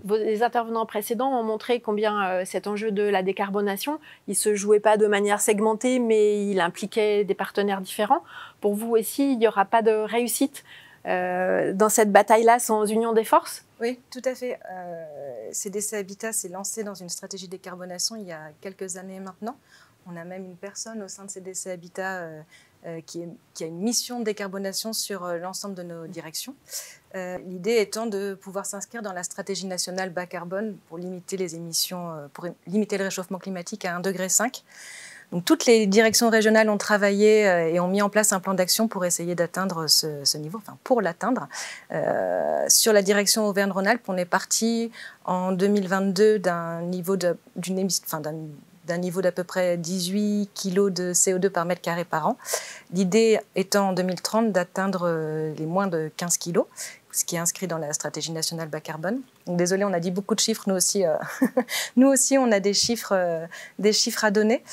intervenants précédents ont montré combien cet enjeu de la décarbonation, il ne se jouait pas de manière segmentée, mais il impliquait des partenaires différents. Pour vous aussi, il n'y aura pas de réussite dans cette bataille-là sans union des forces ? Oui, tout à fait. CDC Habitat s'est lancé dans une stratégie de décarbonation il y a quelques années maintenant. On a même une personne au sein de CDC Habitat qui a une mission de décarbonation sur l'ensemble de nos directions. L'idée étant de pouvoir s'inscrire dans la stratégie nationale bas carbone pour limiter les émissions, pour limiter le réchauffement climatique à 1,5 degré. Donc, toutes les directions régionales ont travaillé et ont mis en place un plan d'action pour essayer d'atteindre ce niveau, enfin pour l'atteindre. Sur la direction Auvergne-Rhône-Alpes, on est parti en 2022 d'un niveau d'un niveau d'à peu près 18 kg de CO2 par mètre carré par an. L'idée étant en 2030 d'atteindre les moins de 15 kg, ce qui est inscrit dans la stratégie nationale bas carbone. Donc, désolé, on a dit beaucoup de chiffres, nous aussi, nous aussi on a des chiffres à donner.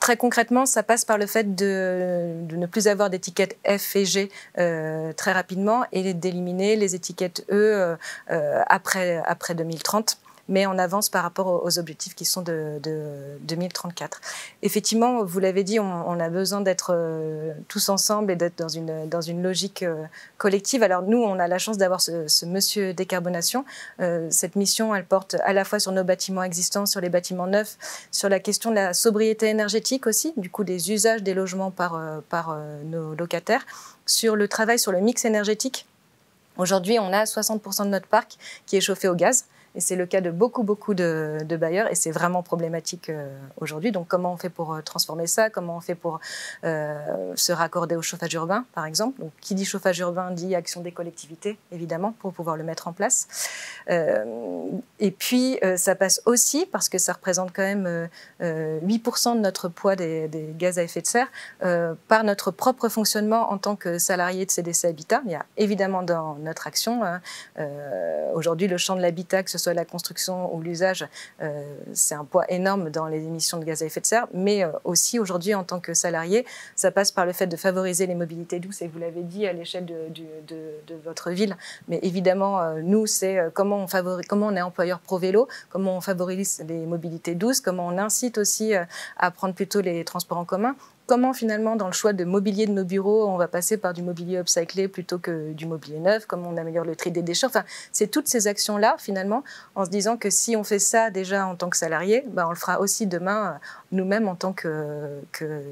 Très concrètement, ça passe par le fait de ne plus avoir d'étiquettes F et G très rapidement et d'éliminer les étiquettes E après 2030. Mais on avance par rapport aux objectifs qui sont de 2034. Effectivement, vous l'avez dit, on a besoin d'être tous ensemble et d'être dans une logique collective. Alors nous, on a la chance d'avoir ce monsieur décarbonation. Cette mission, elle porte à la fois sur nos bâtiments existants, sur les bâtiments neufs, sur la question de la sobriété énergétique aussi, du coup des usages des logements par nos locataires, sur le travail sur le mix énergétique. Aujourd'hui, on a 60% de notre parc qui est chauffé au gaz. Et c'est le cas de beaucoup de bailleurs et c'est vraiment problématique aujourd'hui. Donc comment on fait pour transformer ça? Comment on fait pour se raccorder au chauffage urbain, par exemple? Donc qui dit chauffage urbain dit action des collectivités, évidemment, pour pouvoir le mettre en place. Et puis ça passe aussi, parce que ça représente quand même 8% de notre poids des gaz à effet de serre, par notre propre fonctionnement en tant que salarié de CDC Habitat. Il y a évidemment dans notre action, aujourd'hui le champ de l'habitat, que ce soit la construction ou l'usage, c'est un poids énorme dans les émissions de gaz à effet de serre, mais aussi aujourd'hui en tant que salarié, ça passe par le fait de favoriser les mobilités douces, et vous l'avez dit à l'échelle de votre ville, mais évidemment nous c'est comment on est employeur pro-vélo, comment on favorise les mobilités douces, comment on incite aussi à prendre plutôt les transports en commun. Comment finalement dans le choix de mobilier de nos bureaux, on va passer par du mobilier upcyclé plutôt que du mobilier neuf, comment on améliore le tri des déchets. Enfin, c'est toutes ces actions-là finalement, en se disant que si on fait ça déjà en tant que salarié, on le fera aussi demain nous-mêmes en tant que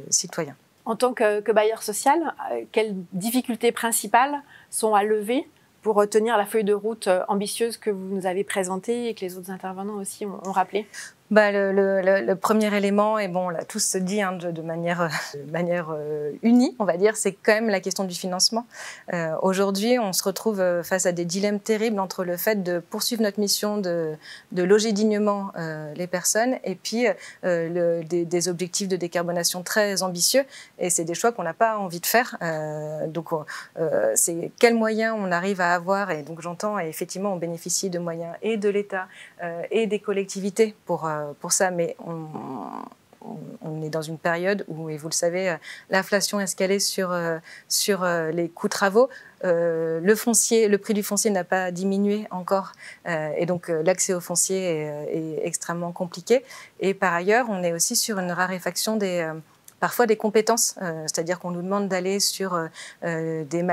citoyens. En tant que bailleur social, quelles difficultés principales sont à lever pour tenir la feuille de route ambitieuse que vous nous avez présentée et que les autres intervenants aussi ont rappelé? Le premier élément, et bon, on l'a tous dit de manière unie, on va dire, c'est quand même la question du financement. Aujourd'hui, on se retrouve face à des dilemmes terribles entre le fait de poursuivre notre mission de loger dignement les personnes et puis des objectifs de décarbonation très ambitieux. Et c'est des choix qu'on n'a pas envie de faire. C'est quels moyens on arrive à avoir. Et donc j'entends, et effectivement, on bénéficie de moyens et de l'État et des collectivités pour ça, mais on est dans une période où, et vous le savez, l'inflation escalée sur les coûts travaux. Le prix du foncier n'a pas diminué encore, et donc l'accès au foncier est extrêmement compliqué. Et par ailleurs, on est aussi sur une raréfaction parfois des compétences, c'est-à-dire qu'on nous demande d'aller sur des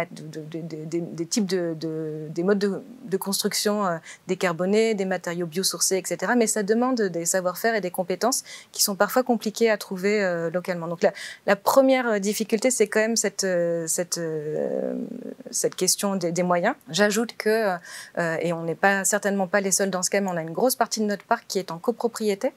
types des modes de construction décarbonés, des matériaux biosourcés, etc. Mais ça demande des savoir-faire et des compétences qui sont parfois compliquées à trouver localement. Donc la première difficulté, c'est quand même cette question des moyens. J'ajoute que, et on n'est certainement pas les seuls dans ce cas, mais on a une grosse partie de notre parc qui est en copropriété.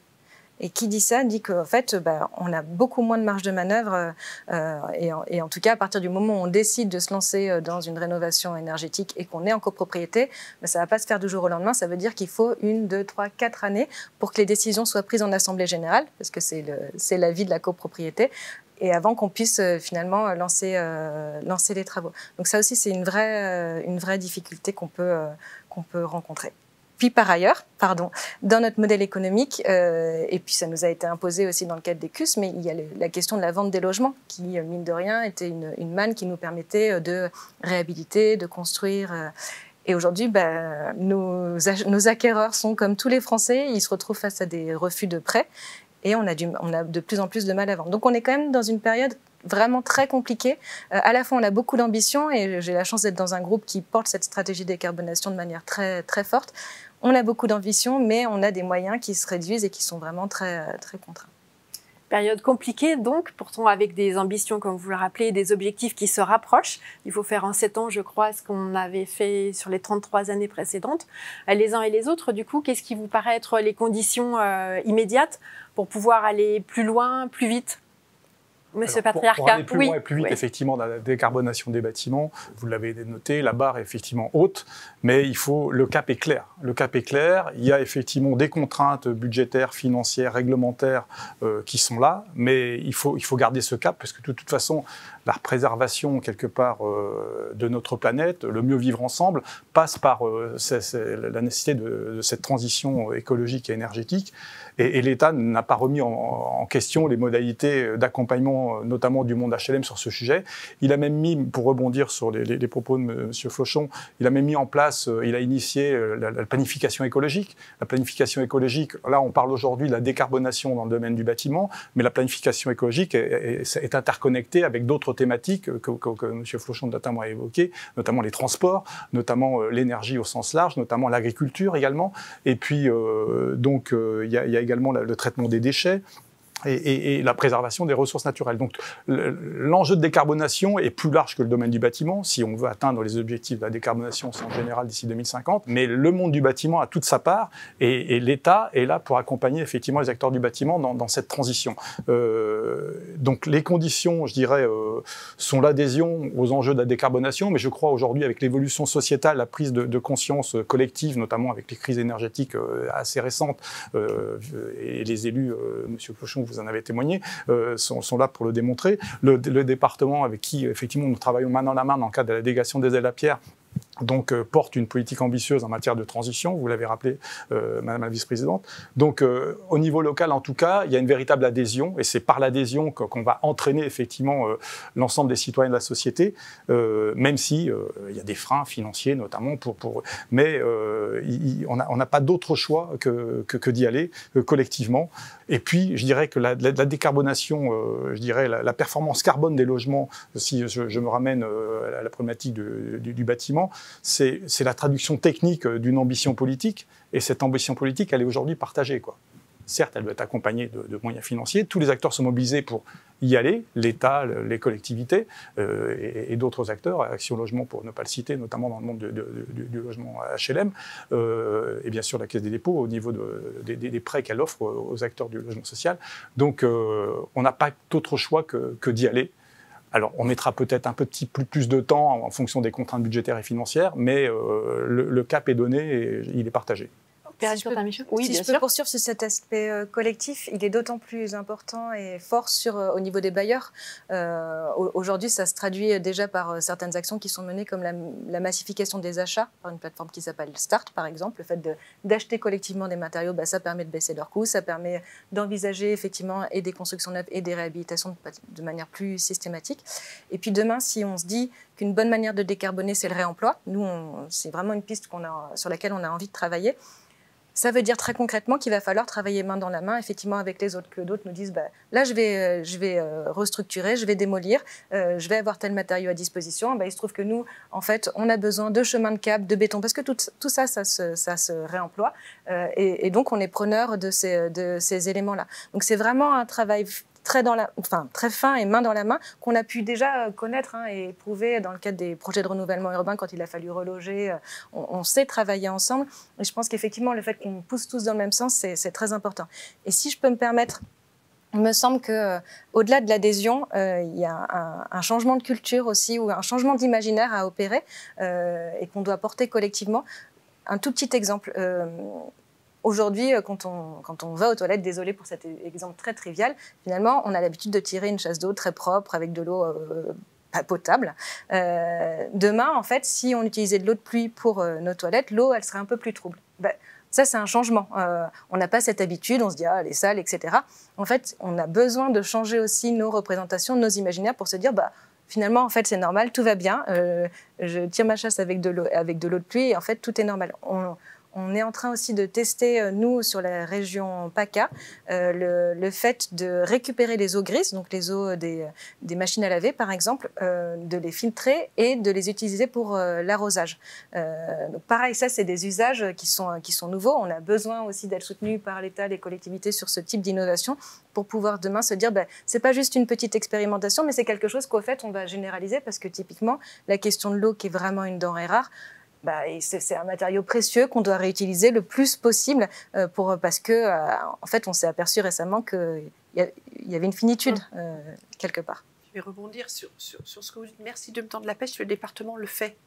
Et qui dit ça dit qu'en fait, on a beaucoup moins de marge de manœuvre. Et en tout cas, à partir du moment où on décide de se lancer dans une rénovation énergétique et qu'on est en copropriété, ça ne va pas se faire du jour au lendemain. Ça veut dire qu'il faut 1, 2, 3, 4 années pour que les décisions soient prises en assemblée générale, parce que c'est la vie de la copropriété, et avant qu'on puisse finalement lancer les travaux. Donc ça aussi, c'est une vraie difficulté qu'on peut rencontrer. Puis par ailleurs, dans notre modèle économique, et puis ça nous a été imposé aussi dans le cadre des CUS, mais il y a la question de la vente des logements, qui, mine de rien, était une manne qui nous permettait de réhabiliter, de construire. Et aujourd'hui, nos acquéreurs sont comme tous les Français, ils se retrouvent face à des refus de prêts, et on a de plus en plus de mal à vendre. Donc on est quand même dans une période vraiment très compliquée. À la fois, on a beaucoup d'ambition, et j'ai la chance d'être dans un groupe qui porte cette stratégie de décarbonation de manière très, très forte. On a beaucoup d'ambition, mais on a des moyens qui se réduisent et qui sont vraiment très, très contraints. Période compliquée donc, pourtant avec des ambitions, comme vous le rappelez, des objectifs qui se rapprochent. Il faut faire en 7 ans, je crois, ce qu'on avait fait sur les 33 années précédentes. Les uns et les autres, du coup, qu'est-ce qui vous paraît être les conditions immédiates pour pouvoir aller plus loin, plus vite ? Monsieur Patriarcat, pour aller plus loin et plus vite, effectivement, dans la décarbonation des bâtiments, vous l'avez noté, la barre est effectivement haute, mais le cap est clair. Le cap est clair, il y a effectivement des contraintes budgétaires, financières, réglementaires qui sont là, mais il faut garder ce cap, parce que de toute façon, la préservation, quelque part, de notre planète, le mieux vivre ensemble, passe par la nécessité de cette transition écologique et énergétique. Et l'État n'a pas remis en question les modalités d'accompagnement, notamment du monde HLM, sur ce sujet. Il a même mis, pour rebondir sur les propos de M. Flochon, il a même mis en place, il a initié la planification écologique. La planification écologique, là on parle aujourd'hui de la décarbonation dans le domaine du bâtiment, mais la planification écologique est interconnectée avec d'autres thématiques que M. Flochon notamment a évoquées, notamment les transports, notamment l'énergie au sens large, notamment l'agriculture également. Et puis, il y a également le traitement des déchets et la préservation des ressources naturelles. Donc l'enjeu de décarbonation est plus large que le domaine du bâtiment, si on veut atteindre les objectifs de la décarbonation en général d'ici 2050, mais le monde du bâtiment a toute sa part, et l'État est là pour accompagner effectivement les acteurs du bâtiment dans cette transition. Donc les conditions, je dirais, sont l'adhésion aux enjeux de la décarbonation, mais je crois aujourd'hui, avec l'évolution sociétale, la prise de conscience collective, notamment avec les crises énergétiques assez récentes, et les élus, M. Flochon, vous en avez témoigné, sont là pour le démontrer. Le département avec qui, effectivement, nous travaillons main dans la main dans le cadre de la délégation des ailes à pierre, donc porte une politique ambitieuse en matière de transition, vous l'avez rappelé, Madame la vice-présidente. Donc au niveau local, en tout cas, il y a une véritable adhésion, et c'est par l'adhésion qu'on va entraîner effectivement l'ensemble des citoyens de la société, même si il y a des freins financiers notamment mais on n'a pas d'autre choix que d'y aller collectivement. Et puis, je dirais que la décarbonation, je dirais la performance carbone des logements, si je me ramène à la problématique du bâtiment, c'est la traduction technique d'une ambition politique, et cette ambition politique, elle est aujourd'hui partagée, quoi. certes, elle doit être accompagnée de moyens financiers. Tous les acteurs sont mobilisés pour y aller, l'État, les collectivités et d'autres acteurs, Action Logement pour ne pas le citer, notamment dans le monde du logement HLM, et bien sûr la Caisse des dépôts au niveau des prêts qu'elle offre aux acteurs du logement social. Donc on n'a pas d'autre choix que d'y aller. Alors on mettra peut-être un petit plus de temps en fonction des contraintes budgétaires et financières, mais le cap est donné et il est partagé. Si je peux poursuivre sur cet aspect collectif, il est d'autant plus important et fort au niveau des bailleurs. Aujourd'hui, ça se traduit déjà par certaines actions qui sont menées, comme la massification des achats par une plateforme qui s'appelle Start, par exemple. Le fait d'acheter collectivement des matériaux, ça permet de baisser leurs coûts, ça permet d'envisager effectivement et des constructions neuves et des réhabilitations de manière plus systématique. Et puis demain, si on se dit qu'une bonne manière de décarboner, c'est le réemploi, nous, c'est vraiment une piste sur laquelle on a envie de travailler. Ça veut dire très concrètement qu'il va falloir travailler main dans la main, effectivement, avec les autres, que d'autres nous disent là, je vais restructurer, je vais démolir, je vais avoir tel matériau à disposition. Il se trouve que nous, en fait, on a besoin de chemins de câble, de béton, parce que tout ça se réemploie. Et donc, on est preneur de ces éléments-là. Donc, c'est vraiment un travail très fin et main dans la main, qu'on a pu déjà connaître et éprouver dans le cadre des projets de renouvellement urbain quand il a fallu reloger. On sait travailler ensemble. Et je pense qu'effectivement, le fait qu'on pousse tous dans le même sens, c'est très important. Et si je peux me permettre, il me semble qu'au-delà de l'adhésion, il y a un changement de culture aussi, ou un changement d'imaginaire à opérer et qu'on doit porter collectivement. Un tout petit exemple. Aujourd'hui, quand on va aux toilettes, désolé pour cet exemple très trivial, finalement, on a l'habitude de tirer une chasse d'eau très propre avec de l'eau pas potable. Demain, en fait, si on utilisait de l'eau de pluie pour nos toilettes, l'eau, elle serait un peu plus trouble. Ça, c'est un changement. On n'a pas cette habitude, on se dit « ah, les salles, etc. » En fait, on a besoin de changer aussi nos représentations, nos imaginaires pour se dire finalement, en fait, c'est normal, tout va bien. Je tire ma chasse avec de l'eau de pluie et en fait, tout est normal. On est en train aussi de tester, nous, sur la région PACA, le fait de récupérer les eaux grises, donc les eaux des machines à laver, par exemple, de les filtrer et de les utiliser pour l'arrosage. Donc pareil, ça, c'est des usages qui sont nouveaux. On a besoin aussi d'être soutenus par l'État, les collectivités sur ce type d'innovation pour pouvoir demain se dire, c'est pas juste une petite expérimentation, mais c'est quelque chose qu'au fait, on va généraliser parce que typiquement, la question de l'eau, qui est vraiment une denrée rare, c'est un matériau précieux qu'on doit réutiliser le plus possible parce que, en fait, on s'est aperçu récemment qu'il y avait une finitude quelque part. Je vais rebondir sur ce que vous dites. Merci de me tendre la pêche. Le département le fait.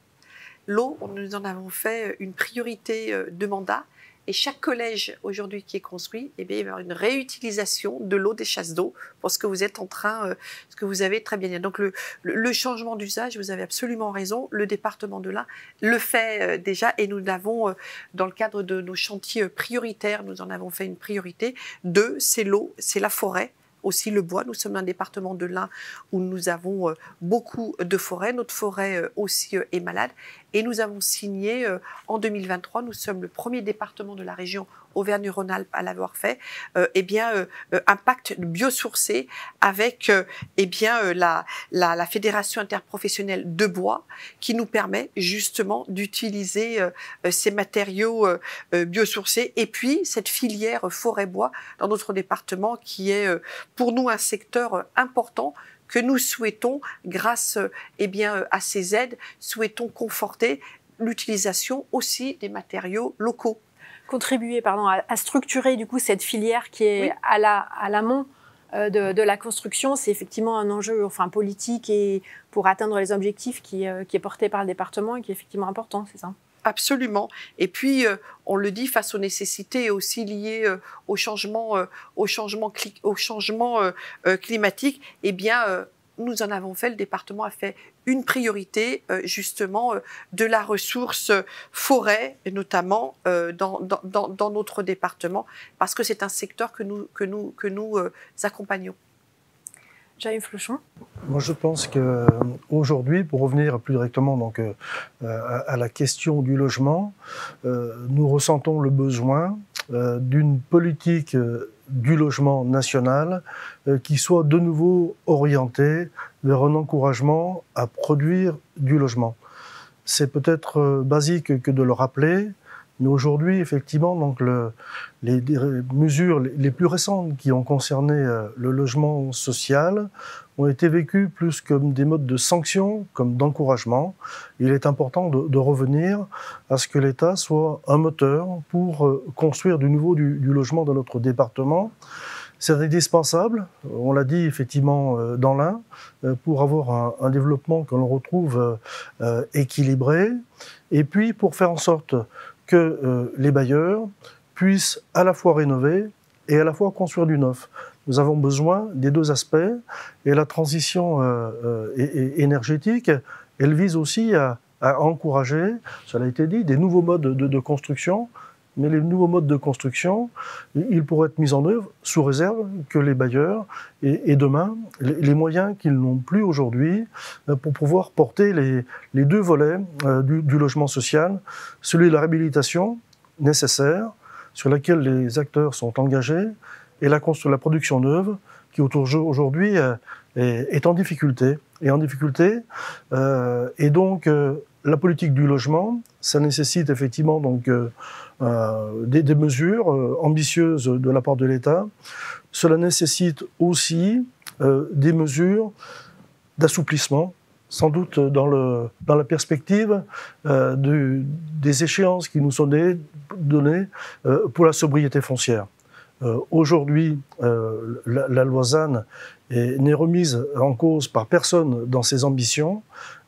L'eau, nous en avons fait une priorité de mandat. Et chaque collège aujourd'hui qui est construit, il va y avoir une réutilisation de l'eau des chasses d'eau pour ce que vous êtes en train, ce que vous avez très bien dit. Donc le changement d'usage, vous avez absolument raison, le département de l'Ain le fait déjà et nous l'avons dans le cadre de nos chantiers prioritaires, nous en avons fait une priorité. 2, c'est l'eau, c'est la forêt. Aussi le bois. Nous sommes un département de l'Ain où nous avons beaucoup de forêts. Notre forêt aussi est malade. Et nous avons signé en 2023, nous sommes le premier département de la région Auvergne-Rhône-Alpes à l'avoir fait, un pacte biosourcé avec la Fédération interprofessionnelle de bois qui nous permet justement d'utiliser ces matériaux biosourcés et puis cette filière forêt-bois dans notre département qui est pour nous un secteur important que nous souhaitons, grâce à ces aides, souhaitons conforter l'utilisation aussi des matériaux locaux. Contribuer à structurer du coup cette filière qui est à l'amont de la construction, c'est effectivement un enjeu politique et pour atteindre les objectifs qui est porté par le département et qui est effectivement important, c'est ça? Absolument. Et puis, on le dit, face aux nécessités aussi liées au changement climatique, nous en avons fait, le département a fait une priorité justement de la ressource forêt, notamment dans notre département, parce que c'est un secteur que nous accompagnons. Jean-Yves Flochon. Moi, je pense qu'aujourd'hui, pour revenir plus directement à la question du logement, nous ressentons le besoin d'une politique du logement national qui soit de nouveau orientée vers un encouragement à produire du logement. C'est peut-être basique que de le rappeler, Mais aujourd'hui, effectivement, donc les mesures les plus récentes qui ont concerné le logement social ont été vécues plus comme des modes de sanction, comme d'encouragement. Il est important de revenir à ce que l'État soit un moteur pour construire du nouveau du logement dans notre département. C'est indispensable, on l'a dit effectivement dans l'Ain, pour avoir un développement que l'on retrouve équilibré, et puis pour faire en sorte que les bailleurs puissent à la fois rénover et à la fois construire du neuf. Nous avons besoin des deux aspects, et la transition énergétique, elle vise aussi à encourager, cela a été dit, des nouveaux modes de construction. Mais les nouveaux modes de construction, ils pourraient être mis en œuvre sous réserve que les bailleurs aient demain les moyens qu'ils n'ont plus aujourd'hui pour pouvoir porter les deux volets du logement social, celui de la réhabilitation nécessaire, sur laquelle les acteurs sont engagés, et la production neuve, qui aujourd'hui est en difficulté. Et donc, la politique du logement, ça nécessite effectivement donc des mesures ambitieuses de la part de l'État. Cela nécessite aussi des mesures d'assouplissement, sans doute dans la perspective des échéances qui nous sont données pour la sobriété foncière. Aujourd'hui, la loi ZAN n'est remise en cause par personne dans ses ambitions.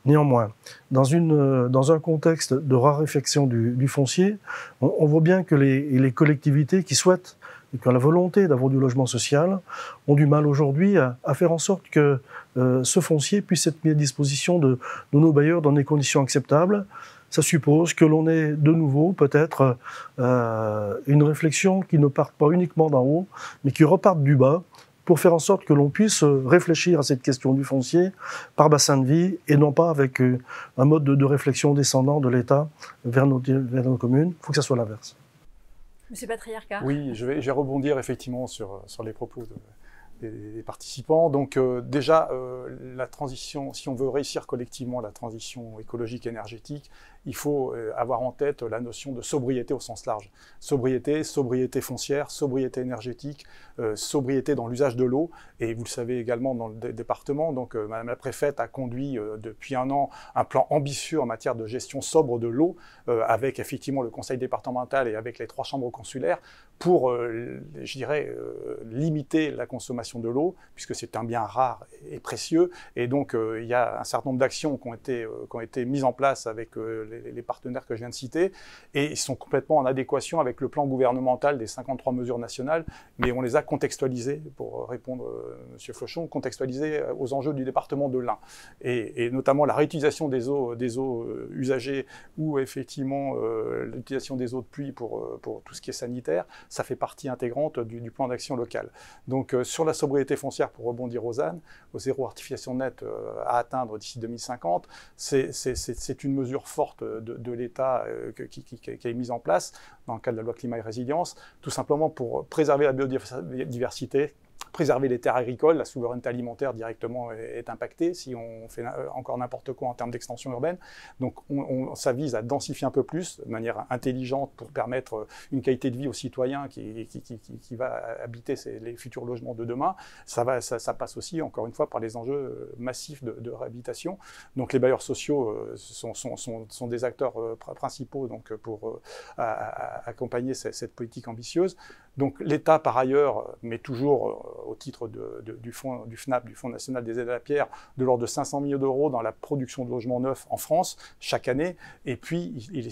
Néanmoins, dans un contexte de raréfaction du foncier, on voit bien que les collectivités qui souhaitent et qui ont la volonté d'avoir du logement social ont du mal aujourd'hui à faire en sorte que ce foncier puisse être mis à disposition de nos bailleurs dans des conditions acceptables. Ça suppose que l'on ait de nouveau peut-être une réflexion qui ne parte pas uniquement d'en haut, mais qui reparte du bas, pour faire en sorte que l'on puisse réfléchir à cette question du foncier par bassin de vie, et non pas avec un mode de réflexion descendant de l'État vers nos communes. Il faut que ça soit l'inverse. Monsieur Patriarcat. Oui, je vais rebondir effectivement sur les propos des participants. Donc déjà, la transition, si on veut réussir collectivement la transition écologique énergétique, il faut avoir en tête la notion de sobriété au sens large. Sobriété foncière, sobriété énergétique, sobriété dans l'usage de l'eau. Et vous le savez également dans le département, donc Madame la préfète a conduit depuis un an un plan ambitieux en matière de gestion sobre de l'eau, avec effectivement le conseil départemental et avec les 3 chambres consulaires, pour, je dirais, limiter la consommation de l'eau, puisque c'est un bien rare et précieux. Et donc, il y a un certain nombre d'actions qui ont été mises en place avec les partenaires que je viens de citer, et ils sont complètement en adéquation avec le plan gouvernemental des 53 mesures nationales, mais on les a contextualisées, pour répondre M. Flochon, contextualisées aux enjeux du département de l'Ain, et notamment la réutilisation des eaux usagées, ou effectivement l'utilisation des eaux de pluie pour tout ce qui est sanitaire. Ça fait partie intégrante du plan d'action local. Donc sur la sobriété foncière, pour rebondir aux ZAN, au zéro artificialisation nette à atteindre d'ici 2050, c'est une mesure forte de l'État qui est mise en place dans le cadre de la loi climat et résilience, tout simplement pour préserver la biodiversité, préserver les terres agricoles. La souveraineté alimentaire directement est impactée si on fait encore n'importe quoi en termes d'extension urbaine. Donc ça vise à densifier un peu plus, de manière intelligente, pour permettre une qualité de vie aux citoyens qui va habiter les futurs logements de demain. Ça passe aussi, encore une fois, par les enjeux massifs de réhabilitation. Donc les bailleurs sociaux sont des acteurs principaux donc, pour accompagner cette politique ambitieuse. Donc l'État, par ailleurs, met toujours au titre du FNAP, du Fonds national des aides à la pierre, de l'ordre de 500 millions d'euros dans la production de logements neufs en France chaque année. Et puis il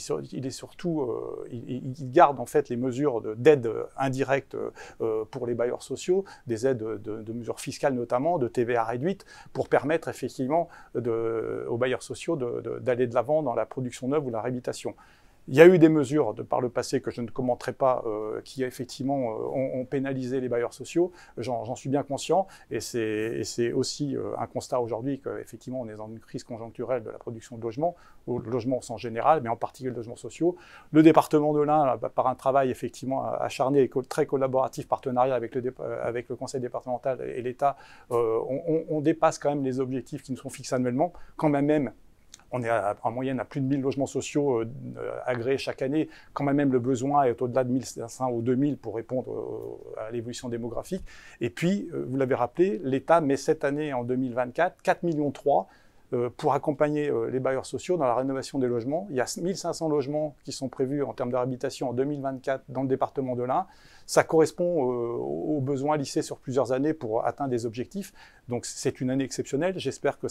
garde en fait les mesures d'aide indirecte pour les bailleurs sociaux, des aides de mesures fiscales notamment, de TVA réduite, pour permettre effectivement aux bailleurs sociaux d'aller de l'avant dans la production neuve ou la réhabilitation. Il y a eu des mesures par le passé que je ne commenterai pas qui effectivement ont pénalisé les bailleurs sociaux, j'en suis bien conscient, et c'est aussi un constat aujourd'hui qu'effectivement on est dans une crise conjoncturelle de la production de logements, au logement au sens général, mais en particulier le logement sociaux. Le département de l'Ain, par un travail effectivement acharné et très collaboratif, partenariat avec le conseil départemental et l'État, on dépasse quand même les objectifs qui nous sont fixés annuellement, quand même On est en moyenne à plus de 1000 logements sociaux agréés chaque année, quand même le besoin est au-delà de 1500 ou 2000 pour répondre à l'évolution démographique. Et puis, vous l'avez rappelé, l'État met cette année, en 2024, 4,3 millions pour accompagner les bailleurs sociaux dans la rénovation des logements. Il y a 1500 logements qui sont prévus en termes de réhabilitation en 2024 dans le département de l'Ain. Ça correspond aux besoins lissés sur plusieurs années pour atteindre des objectifs. Donc c'est une année exceptionnelle. J'espère que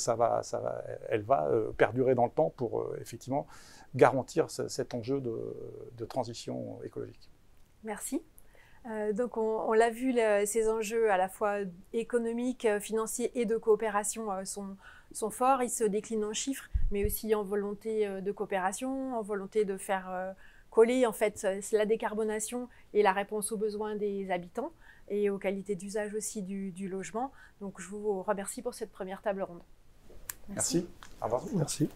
elle va perdurer dans le temps pour effectivement garantir cet enjeu de transition écologique. Merci. Donc on l'a vu, ces enjeux à la fois économiques, financiers et de coopération sont forts. Ils se déclinent en chiffres, mais aussi en volonté de coopération, en volonté de faire coller en fait la décarbonation et la réponse aux besoins des habitants et aux qualités d'usage aussi du logement. Donc je vous remercie pour cette première table ronde. Merci. Au revoir. Merci.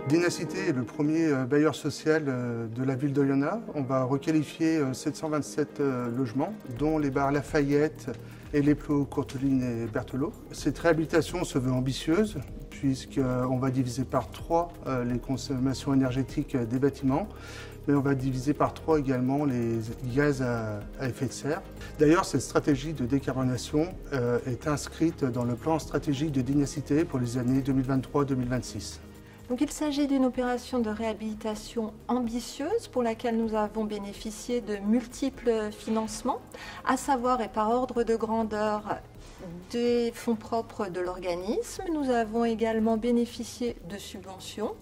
Dynacité est le premier bailleur social de la ville d'Oyonnax. On va requalifier 727 logements, dont les bars Lafayette et les plots Courteline et Berthelot. Cette réhabilitation se veut ambitieuse, puisqu'on va diviser par 3 les consommations énergétiques des bâtiments, mais on va diviser par 3 également les gaz à effet de serre. D'ailleurs, cette stratégie de décarbonation est inscrite dans le plan stratégique de Dynacité pour les années 2023-2026. Donc il s'agit d'une opération de réhabilitation ambitieuse pour laquelle nous avons bénéficié de multiples financements, à savoir et par ordre de grandeur des fonds propres de l'organisme. Nous avons également bénéficié de subventions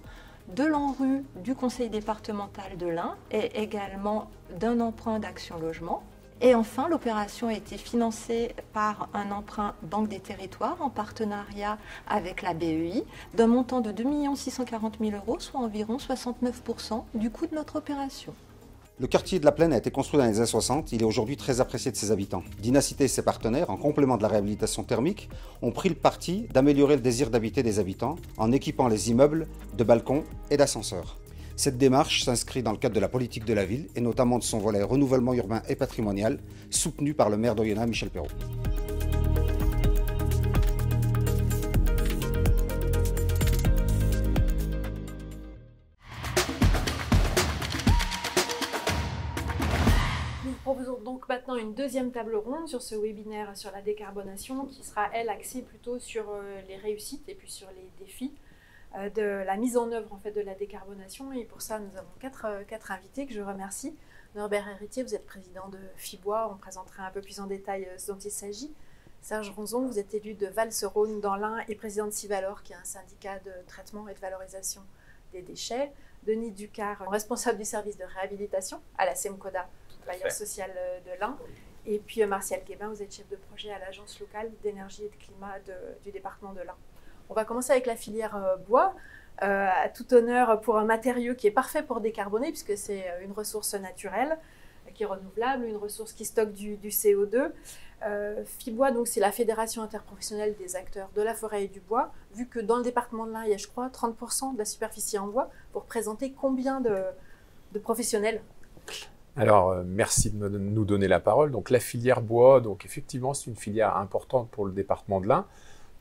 de l'ANRU du conseil départemental de l'Ain et également d'un emprunt d'Action Logement. Et enfin, l'opération a été financée par un emprunt Banque des Territoires en partenariat avec la BEI d'un montant de 2 640 000 €, soit environ 69% du coût de notre opération. Le quartier de la Plaine a été construit dans les années 60, il est aujourd'hui très apprécié de ses habitants. Dynacité et ses partenaires, en complément de la réhabilitation thermique, ont pris le parti d'améliorer le désir d'habiter des habitants en équipant les immeubles de balcons et d'ascenseurs. Cette démarche s'inscrit dans le cadre de la politique de la ville et notamment de son volet renouvellement urbain et patrimonial, soutenu par le maire d'Oyonnax, Michel Perrault. Nous proposons donc maintenant une deuxième table ronde sur ce webinaire sur la décarbonation qui sera, elle, axée plutôt sur les réussites et puis sur les défis de la mise en œuvre en fait, de la décarbonation. Et pour ça, nous avons quatre invités que je remercie. Norbert Héritier, vous êtes président de Fibois, on présentera un peu plus en détail ce dont il s'agit. Serge Ronzon, vous êtes élu de Val-Serône dans l'Ain et président de Civalor, qui est un syndicat de traitement et de valorisation des déchets. Denis Ducard, responsable du service de réhabilitation à la SEMCODA, bailleur social de l'Ain. Et puis Martial Guébin, vous êtes chef de projet à l'Agence locale d'énergie et de climat du département de l'Ain. On va commencer avec la filière bois, à tout honneur pour un matériau qui est parfait pour décarboner, puisque c'est une ressource naturelle qui est renouvelable, une ressource qui stocke du CO2. Fibois, donc, c'est la fédération interprofessionnelle des acteurs de la forêt et du bois, vu que dans le département de l'Ain, il y a, je crois, 30% de la superficie en bois. Pour présenter combien de professionnels? Alors, merci de nous donner la parole. Donc, la filière bois, donc, effectivement, c'est une filière importante pour le département de l'Ain.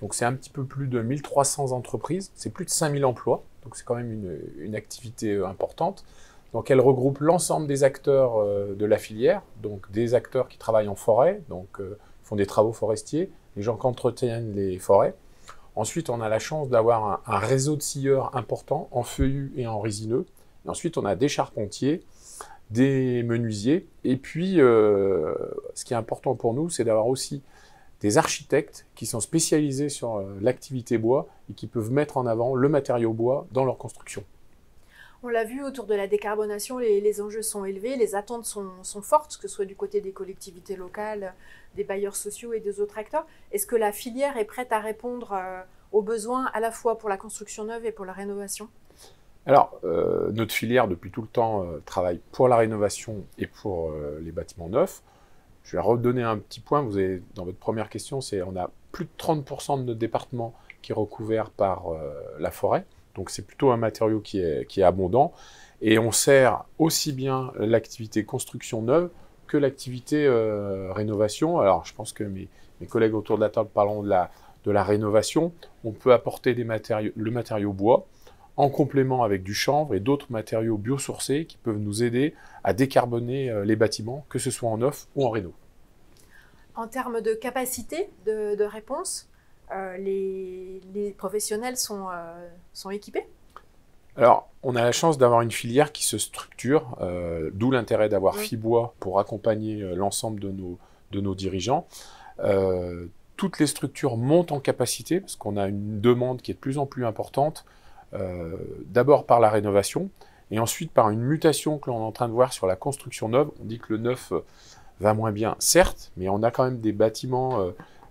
Donc, c'est un petit peu plus de 1300 entreprises, c'est plus de 5000 emplois, donc c'est quand même une activité importante. Donc, elle regroupe l'ensemble des acteurs de la filière, donc des acteurs qui travaillent en forêt, donc font des travaux forestiers, les gens qui entretiennent les forêts. Ensuite, on a la chance d'avoir un réseau de scieurs important en feuillus et en résineux. Et ensuite, on a des charpentiers, des menuisiers. Et puis, ce qui est important pour nous, c'est d'avoir aussi des architectes qui sont spécialisés sur l'activité bois et qui peuvent mettre en avant le matériau bois dans leur construction. On l'a vu, autour de la décarbonation, les enjeux sont élevés, les attentes sont fortes, que ce soit du côté des collectivités locales, des bailleurs sociaux et des autres acteurs. Est-ce que la filière est prête à répondre aux besoins à la fois pour la construction neuve et pour la rénovation? Alors, notre filière, depuis tout le temps, travaille pour la rénovation et pour les bâtiments neufs. Je vais redonner un petit point. Vous avez, dans votre première question, on a plus de 30% de notre département qui est recouvert par la forêt. Donc, c'est plutôt un matériau qui est abondant. Et on sert aussi bien l'activité construction neuve que l'activité rénovation. Alors, je pense que mes collègues autour de la table parleront de la rénovation. On peut apporter le matériau bois en complément avec du chanvre et d'autres matériaux biosourcés qui peuvent nous aider à décarboner les bâtiments, que ce soit en neuf ou en réno. En termes de capacité de réponse, les professionnels sont équipés? Alors, on a la chance d'avoir une filière qui se structure, d'où l'intérêt d'avoir Fibois pour accompagner l'ensemble de nos dirigeants. Toutes les structures montent en capacité parce qu'on a une demande qui est de plus en plus importante, d'abord par la rénovation et ensuite par une mutation que l'on est en train de voir sur la construction neuve. On dit que le neuf va moins bien, certes, mais on a quand même des bâtiments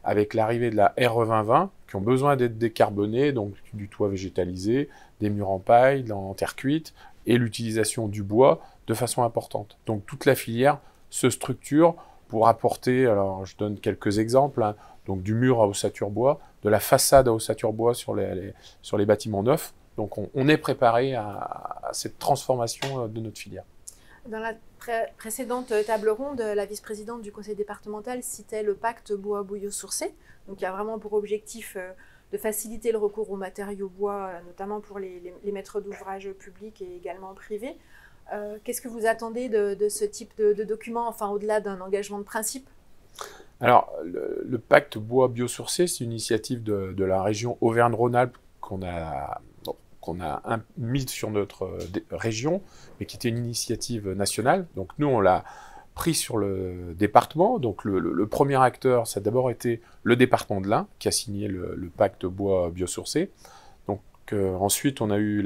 avec l'arrivée de la RE 2020 qui ont besoin d'être décarbonés, donc du toit végétalisé, des murs en paille, en terre cuite et l'utilisation du bois de façon importante. Donc toute la filière se structure pour apporter, alors je donne quelques exemples, hein, donc du mur à ossature bois, de la façade à ossature bois sur les bâtiments neufs. Donc on est préparé à cette transformation de notre filière. Dans la précédente table ronde, la vice-présidente du conseil départemental citait le pacte bois biosourcé, donc il y a vraiment pour objectif de faciliter le recours aux matériaux bois, notamment pour les maîtres d'ouvrage publics et également privés. Qu'est-ce que vous attendez de ce type de document, enfin au-delà d'un engagement de principe? Alors, le pacte bois biosourcé, c'est une initiative de la région Auvergne-Rhône-Alpes qu'on a mise sur notre région, mais qui était une initiative nationale. Donc nous, on l'a pris sur le département. Donc le premier acteur, ça a d'abord été le département de l'Ain, qui a signé le pacte bois biosourcé. Donc ensuite, on a eu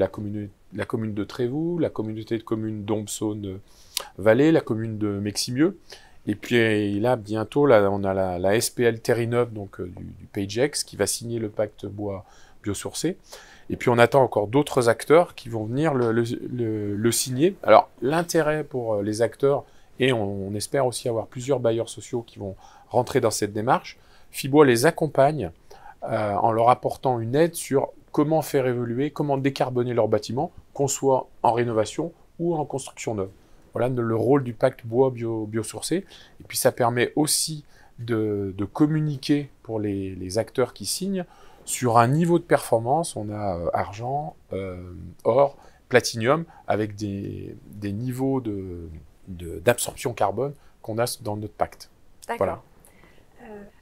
la commune de Trévoux, la communauté de communes d'Ombes-Saône-Vallée, la commune de Meximieux. Et puis là, bientôt, là, on a la SPL Terrineuve, donc du Pagex, qui va signer le pacte bois biosourcé. Et puis on attend encore d'autres acteurs qui vont venir le signer. Alors l'intérêt pour les acteurs, et on espère aussi avoir plusieurs bailleurs sociaux qui vont rentrer dans cette démarche, Fibois les accompagne en leur apportant une aide sur comment faire évoluer, comment décarboner leurs bâtiments, qu'on soit en rénovation ou en construction neuve. Voilà le rôle du pacte bois biosourcé. Et puis ça permet aussi de communiquer pour les acteurs qui signent sur un niveau de performance. On a argent, or, platinium, avec des niveaux d'absorption carbone qu'on a dans notre pacte. D'accord.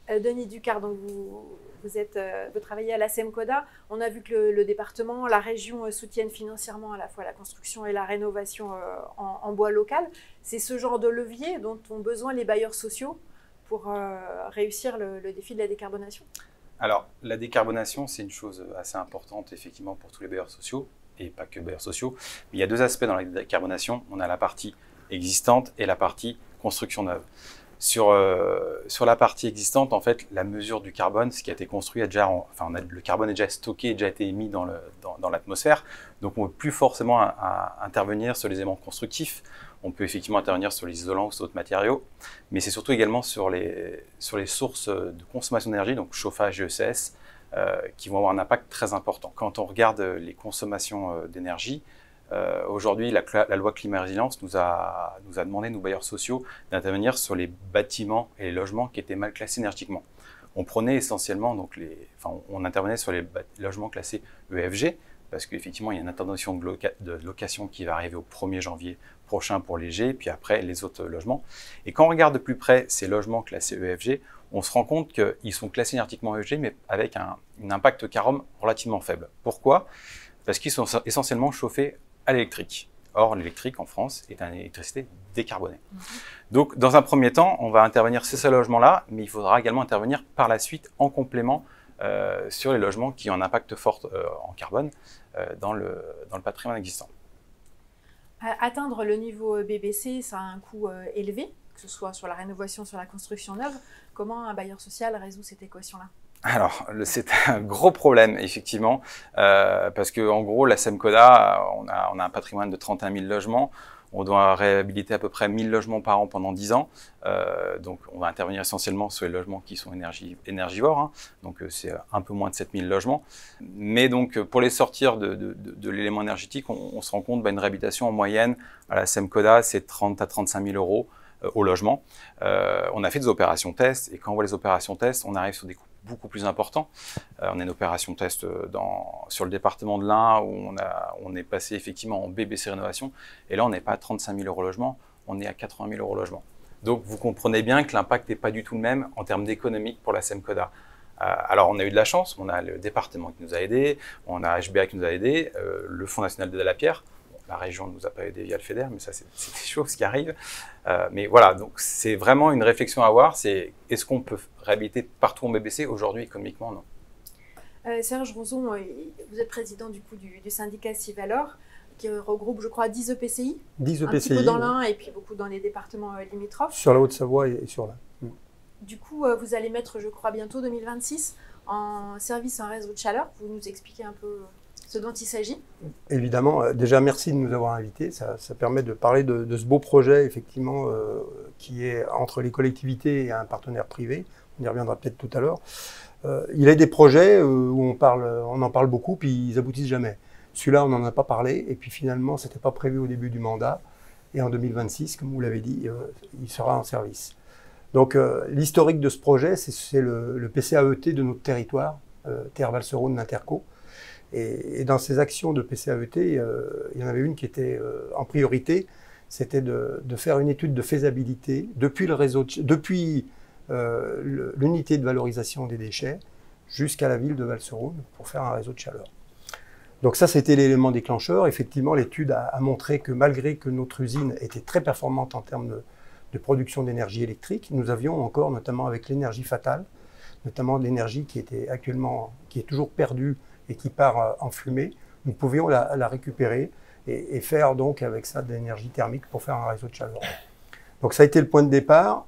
Voilà. Denis Ducard, donc vous travaillez à la SEMCODA. On a vu que le département, la région soutiennent financièrement à la fois la construction et la rénovation en bois local. C'est ce genre de levier dont ont besoin les bailleurs sociaux pour réussir le défi de la décarbonation? Alors, la décarbonation, c'est une chose assez importante, effectivement, pour tous les bailleurs sociaux, et pas que bailleurs sociaux. Mais il y a deux aspects dans la décarbonation. On a la partie existante et la partie construction neuve. Sur la partie existante, en fait, la mesure du carbone, ce qui a été construit, le carbone est déjà stocké, déjà été émis dans l'atmosphère. Donc, on ne peut plus forcément intervenir sur les éléments constructifs. On peut effectivement intervenir sur les isolants ou sur d'autres matériaux, mais c'est surtout également sur les sources de consommation d'énergie, donc chauffage et ECS, qui vont avoir un impact très important. Quand on regarde les consommations d'énergie, aujourd'hui, la loi climat résilience nous a demandé, nous bailleurs sociaux, d'intervenir sur les bâtiments et les logements qui étaient mal classés énergétiquement. On prenait essentiellement, on intervenait sur les logements classés EFG, parce qu'effectivement, il y a une intervention de location qui va arriver au 1er janvier prochain pour les G, puis après les autres logements. Et quand on regarde de plus près ces logements classés EFG, on se rend compte qu'ils sont classés énergétiquement EFG, mais avec un impact carbone relativement faible. Pourquoi? Parce qu'ils sont essentiellement chauffés à l'électrique. Or, l'électrique en France est une électricité décarbonée. Donc, dans un premier temps, on va intervenir sur ces logements-là, mais il faudra également intervenir par la suite en complément sur les logements qui ont un impact fort en carbone dans le patrimoine existant. Atteindre le niveau BBC, ça a un coût élevé, que ce soit sur la rénovation, sur la construction neuve. Comment un bailleur social résout cette équation-là? Alors, c'est un gros problème, effectivement, parce qu'en gros, la SEMCODA, on a un patrimoine de 31 000 logements. On doit réhabiliter à peu près 1000 logements par an pendant 10 ans. Donc, on va intervenir essentiellement sur les logements qui sont énergivores. Hein. Donc, c'est un peu moins de 7000 logements. Mais donc, pour les sortir de l'élément énergétique, on se rend compte qu'une réhabilitation en moyenne à la SEMCODA, c'est 30 à 35 000 euros au logement. On a fait des opérations tests. Et quand on voit les opérations tests, on arrive sur des coûts beaucoup plus important. On a une opération test sur le département de l'Ain où on est passé effectivement en BBC rénovation. Et là, on n'est pas à 35 000 euros logement, on est à 80 000 euros logement. Donc, vous comprenez bien que l'impact n'est pas du tout le même en termes d'économique pour la SEMCODA. Alors, on a eu de la chance, on a le département qui nous a aidés, on a HBA qui nous a aidés, le Fonds national d'aide à la pierre. La région ne nous a pas aidés via le FEDER, mais ça, c'est des choses qui arrivent. Mais voilà, donc c'est vraiment une réflexion à avoir. C'est est-ce qu'on peut réhabiliter partout en BBC? Aujourd'hui, économiquement, non. Serge Ronzon, vous êtes président du coup du syndicat Civalor, qui regroupe, je crois, 10 EPCI. 10 EPCI. Un petit peu dans l'Ain et puis beaucoup dans les départements limitrophes. Sur la Haute-Savoie et sur l'Ain. Du coup, vous allez mettre, je crois, bientôt 2026 en service un réseau de chaleur. Vous nous expliquez un peu ce dont il s'agit? Évidemment, déjà merci de nous avoir invités, ça permet de parler de ce beau projet effectivement qui est entre les collectivités et un partenaire privé, on y reviendra peut-être tout à l'heure. Il y a des projets où on en parle beaucoup puis ils aboutissent jamais. Celui-là on n'en a pas parlé et puis finalement c'était pas prévu au début du mandat et en 2026, comme vous l'avez dit, il sera en service. Donc l'historique de ce projet c'est le PCAET de notre territoire, Terre Val-Rhône Interco. Et dans ces actions de PCAET, il y en avait une qui était en priorité, c'était de faire une étude de faisabilité depuis l'unité de valorisation des déchets jusqu'à la ville de Val-Rhône pour faire un réseau de chaleur. Donc ça, c'était l'élément déclencheur. Effectivement, l'étude a montré que malgré que notre usine était très performante en termes de production d'énergie électrique, nous avions encore, notamment avec l'énergie fatale, notamment l'énergie qui est toujours perdue et qui part en fumée, nous pouvions la récupérer et faire donc avec ça de l'énergie thermique pour faire un réseau de chaleur. Donc ça a été le point de départ.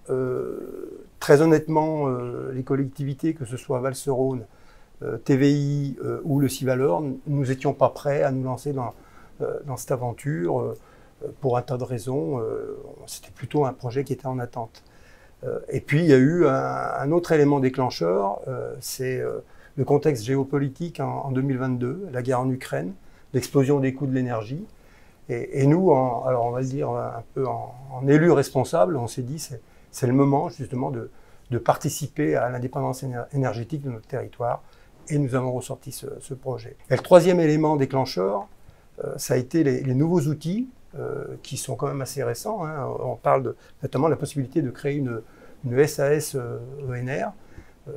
Très honnêtement, les collectivités, que ce soit Val-sur-Rhône, TVI ou le Civalor, nous n'étions pas prêts à nous lancer dans cette aventure pour un tas de raisons. C'était plutôt un projet qui était en attente. Et puis il y a eu un autre élément déclencheur, c'est le contexte géopolitique en 2022, la guerre en Ukraine, l'explosion des coûts de l'énergie. Et nous, alors on va le dire un peu en élus responsables, on s'est dit c'est le moment justement de participer à l'indépendance énergétique de notre territoire. Et nous avons ressorti ce projet. Et le troisième élément déclencheur, ça a été les nouveaux outils qui sont quand même assez récents. Hein. On parle notamment de la possibilité de créer une SAS ENR,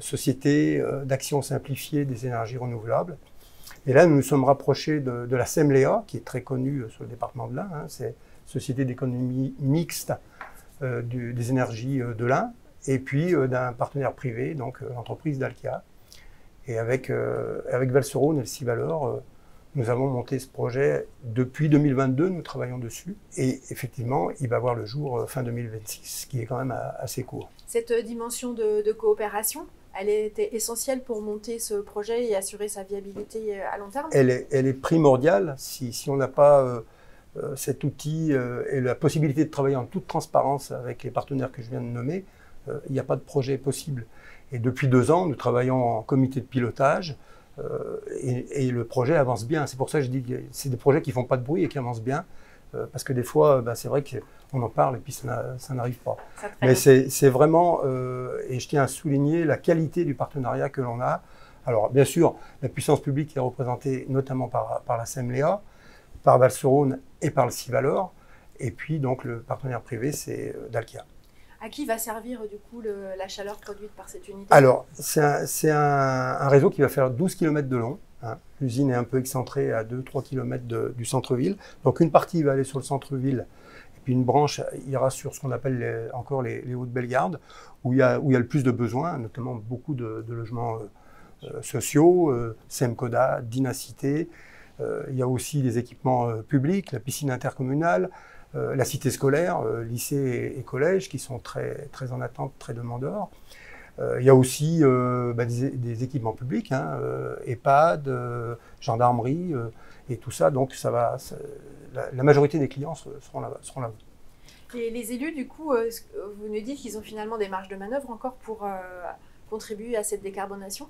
Société d'action simplifiée des énergies renouvelables. Et là, nous nous sommes rapprochés de la SEMLEA, qui est très connue sur le département de l'Ain. Hein. C'est Société d'économie mixte des énergies de l'Ain, et puis d'un partenaire privé, donc l'entreprise Dalkia. Et avec Val-sur-Rhône et le Civalor, nous avons monté ce projet depuis 2022, nous travaillons dessus. Et effectivement, il va voir le jour fin 2026, ce qui est quand même assez court. Cette dimension de coopération, elle était essentielle pour monter ce projet et assurer sa viabilité à long terme? Elle est primordiale. Si on n'a pas cet outil et la possibilité de travailler en toute transparence avec les partenaires que je viens de nommer, il n'y a pas de projet possible. Et depuis 2 ans, nous travaillons en comité de pilotage et le projet avance bien. C'est pour ça que je dis que c'est des projets qui ne font pas de bruit et qui avancent bien. Parce que des fois, c'est vrai qu'on en parle et puis ça n'arrive pas. Mais c'est vraiment, et je tiens à souligner la qualité du partenariat que l'on a. Alors bien sûr, la puissance publique est représentée notamment par la SEMLEA, par Val-sur-Rhône et par le Civalor. Et puis donc le partenaire privé, c'est Dalkia. À qui va servir du coup la chaleur produite par cette unité? Alors, c'est un réseau qui va faire 12 km de long. Hein. L'usine est un peu excentrée à 2-3 km du centre-ville. Donc une partie va aller sur le centre-ville, et puis une branche ira sur ce qu'on appelle encore les Hautes-Bellegardes, où il y a le plus de besoins, notamment beaucoup de logements sociaux, SEMCODA, Dynacité. Il y a aussi des équipements publics, la piscine intercommunale, la cité scolaire, lycées et collèges qui sont très, très en attente, très demandeurs. Il y a aussi des équipements publics, hein, EHPAD, gendarmerie et tout ça. Donc la majorité des clients seront là-bas. Et les élus, du coup, vous nous dites qu'ils ont finalement des marges de manœuvre encore pour contribuer à cette décarbonation?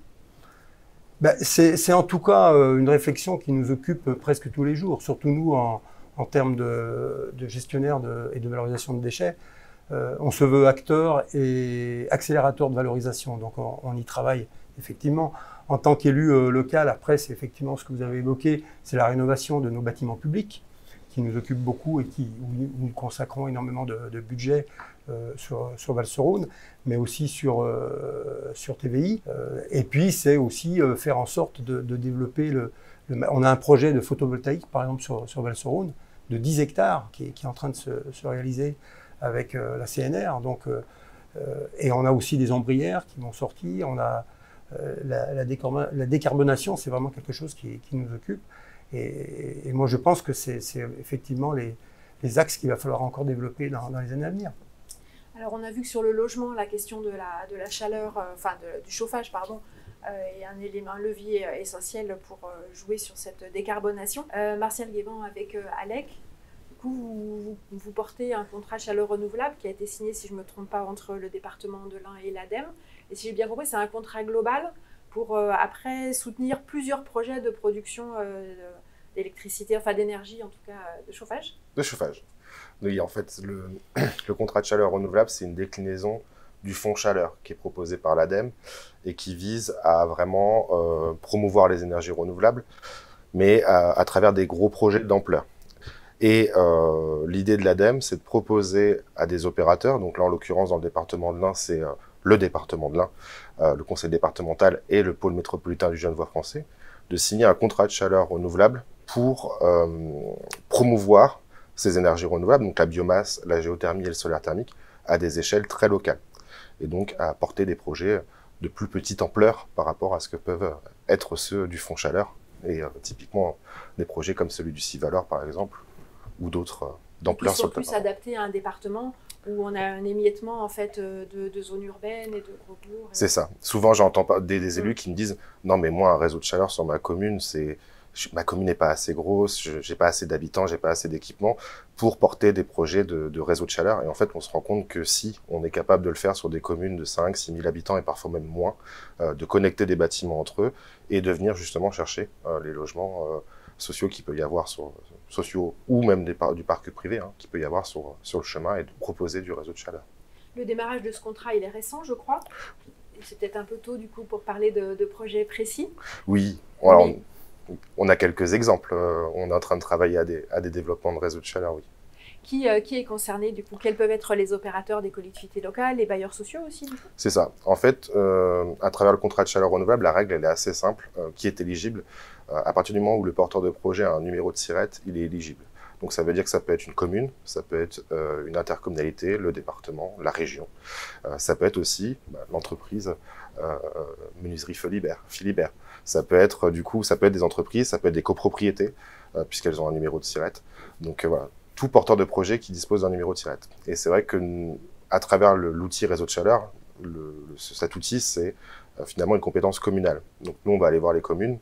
C'est en tout cas une réflexion qui nous occupe presque tous les jours, surtout nous en termes de gestionnaire et de valorisation de déchets. On se veut acteur et accélérateur de valorisation, donc on y travaille effectivement. En tant qu'élu local, après c'est effectivement ce que vous avez évoqué, c'est la rénovation de nos bâtiments publics qui nous occupe beaucoup et où nous consacrons énormément de budget sur Val-sur-Rhône, mais aussi sur TVI. Et puis c'est aussi faire en sorte de développer on a un projet de photovoltaïque par exemple sur Val-sur-Rhône de 10 hectares qui est en train de se réaliser avec la CNR. Donc, et on a aussi des ombrières qui vont sortir. On a la décarbonation, c'est vraiment quelque chose qui nous occupe. Et moi, je pense que c'est effectivement les axes qu'il va falloir encore développer dans les années à venir. Alors, on a vu que sur le logement, la question de la chaleur, du chauffage, pardon, est un levier essentiel pour jouer sur cette décarbonation. Martial Guéban avec ALEC, du coup, vous portez un contrat chaleur renouvelable qui a été signé, si je ne me trompe pas, entre le département de l'Ain et l'ADEME. Et si j'ai bien compris, c'est un contrat global pour après soutenir plusieurs projets de production d'électricité, enfin d'énergie, en tout cas de chauffage. De chauffage. Oui, en fait, le contrat de chaleur renouvelable, c'est une déclinaison du fonds chaleur qui est proposé par l'ADEME et qui vise à vraiment promouvoir les énergies renouvelables, mais à travers des gros projets d'ampleur. Et l'idée de l'ADEME, c'est de proposer à des opérateurs, donc là en l'occurrence dans le département de l'Ain, c'est le département de l'Ain, le conseil départemental et le pôle métropolitain du Genevois français, de signer un contrat de chaleur renouvelable pour promouvoir ces énergies renouvelables, donc la biomasse, la géothermie et le solaire thermique, à des échelles très locales. Et donc à apporter des projets de plus petite ampleur par rapport à ce que peuvent être ceux du fonds chaleur Et typiquement, des projets comme celui du Civalor, par exemple, ou d'autres d'ampleur sur le plus adaptés à un département où on a un émiettement en fait de zones urbaines et de gros bourgs. C'est ça. Souvent, j'entends des élus qui me disent « Non, mais moi, un réseau de chaleur sur ma commune, ma commune n'est pas assez grosse, j'ai pas assez d'habitants, j'ai pas assez d'équipements pour porter des projets de réseau de chaleur. » Et en fait, on se rend compte que si on est capable de le faire sur des communes de 5 6 000 habitants et parfois même moins, de connecter des bâtiments entre eux et de venir justement chercher les logements sociaux qu'il peut y avoir sociaux ou même du parc privé qu'il peut y avoir sur le chemin et de proposer du réseau de chaleur. Le démarrage de ce contrat, il est récent, je crois. C'est peut-être un peu tôt, du coup, pour parler de projets précis. Oui. Alors, on a quelques exemples. On est en train de travailler à des développements de réseaux de chaleur, oui. Qui est concerné, du coup? Quels peuvent être les opérateurs des collectivités locales, les bailleurs sociaux aussi, du coup? C'est ça. En fait, à travers le contrat de chaleur renouvelable, la règle, elle est assez simple. Qui est éligible? À partir du moment où le porteur de projet a un numéro de SIRET, il est éligible. Donc ça veut dire que ça peut être une commune, ça peut être une intercommunalité, le département, la région. Ça peut être aussi l'entreprise menuiserie Philibert. Ça peut être des entreprises, ça peut être des copropriétés, puisqu'elles ont un numéro de SIRET. Donc voilà, tout porteur de projet qui dispose d'un numéro de SIRET. Et c'est vrai que à travers l'outil réseau de chaleur, cet outil, c'est finalement une compétence communale. Donc nous, on va aller voir les communes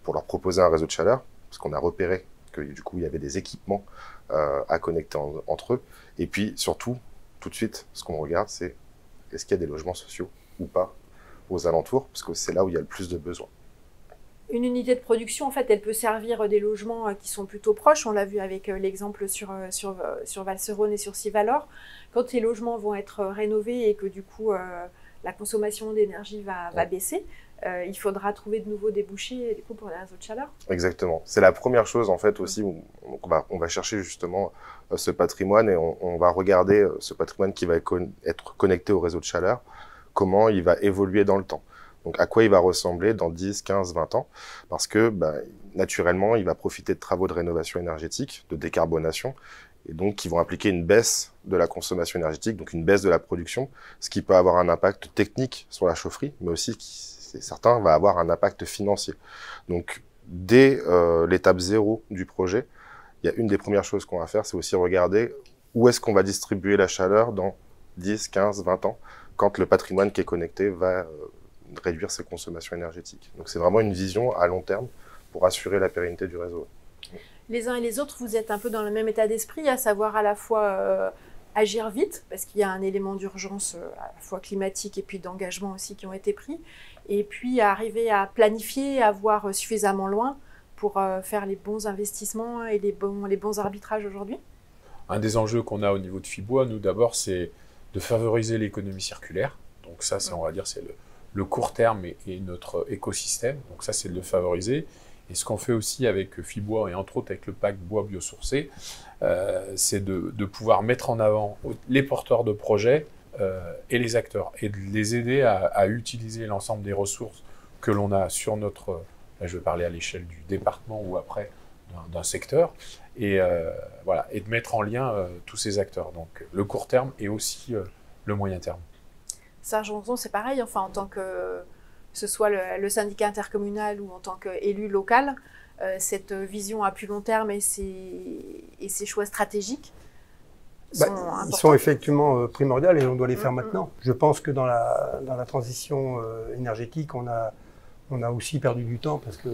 pour leur proposer un réseau de chaleur, parce qu'on a repéré que du coup, il y avait des équipements à connecter entre eux. Et puis, surtout, tout de suite, ce qu'on regarde, c'est est-ce qu'il y a des logements sociaux ou pas aux alentours, parce que c'est là où il y a le plus de besoins. Une unité de production, en fait, elle peut servir des logements qui sont plutôt proches. On l'a vu avec l'exemple sur Valserone et sur Civalor. Quand les logements vont être rénovés et que du coup, la consommation d'énergie va baisser, il faudra trouver de nouveaux débouchés du coup, pour les réseaux de chaleur. Exactement. C'est la première chose en fait aussi où on va chercher justement ce patrimoine et on va regarder ce patrimoine qui va être connecté au réseau de chaleur, comment il va évoluer dans le temps. Donc à quoi il va ressembler dans 10, 15, 20 ans, parce que naturellement, il va profiter de travaux de rénovation énergétique, de décarbonation, et donc qui vont impliquer une baisse de la consommation énergétique, donc une baisse de la production, ce qui peut avoir un impact technique sur la chaufferie, mais aussi certains va avoir un impact financier. Donc, dès l'étape 0 du projet, il y a une des premières choses qu'on va faire, c'est aussi regarder où est-ce qu'on va distribuer la chaleur dans 10, 15, 20 ans, quand le patrimoine qui est connecté va réduire ses consommations énergétiques. Donc, c'est vraiment une vision à long terme pour assurer la pérennité du réseau. Les uns et les autres, vous êtes un peu dans le même état d'esprit, à savoir à la fois agir vite, parce qu'il y a un élément d'urgence à la fois climatique et puis d'engagement aussi qui ont été pris, et puis arriver à planifier, à voir suffisamment loin pour faire les bons investissements et les bons arbitrages aujourd'hui. Un des enjeux qu'on a au niveau de Fibois, nous d'abord, c'est de favoriser l'économie circulaire. Donc ça, on va dire, c'est le court terme et notre écosystème. Donc ça, c'est de le favoriser. Et ce qu'on fait aussi avec Fibois et entre autres avec le pacte bois biosourcé, c'est de pouvoir mettre en avant les porteurs de projets et les acteurs et de les aider à utiliser l'ensemble des ressources que l'on a sur notre, là je vais parler à l'échelle du département ou après d'un secteur, et voilà, et de mettre en lien tous ces acteurs. Donc le court terme et aussi le moyen terme. Sargenton, c'est pareil, enfin en tant que ce soit le syndicat intercommunal ou en tant qu'élu local, cette vision à plus long terme et ces choix stratégiques ils sont effectivement primordiaux et on doit les faire maintenant. Je pense que dans la transition énergétique, on a aussi perdu du temps parce qu'on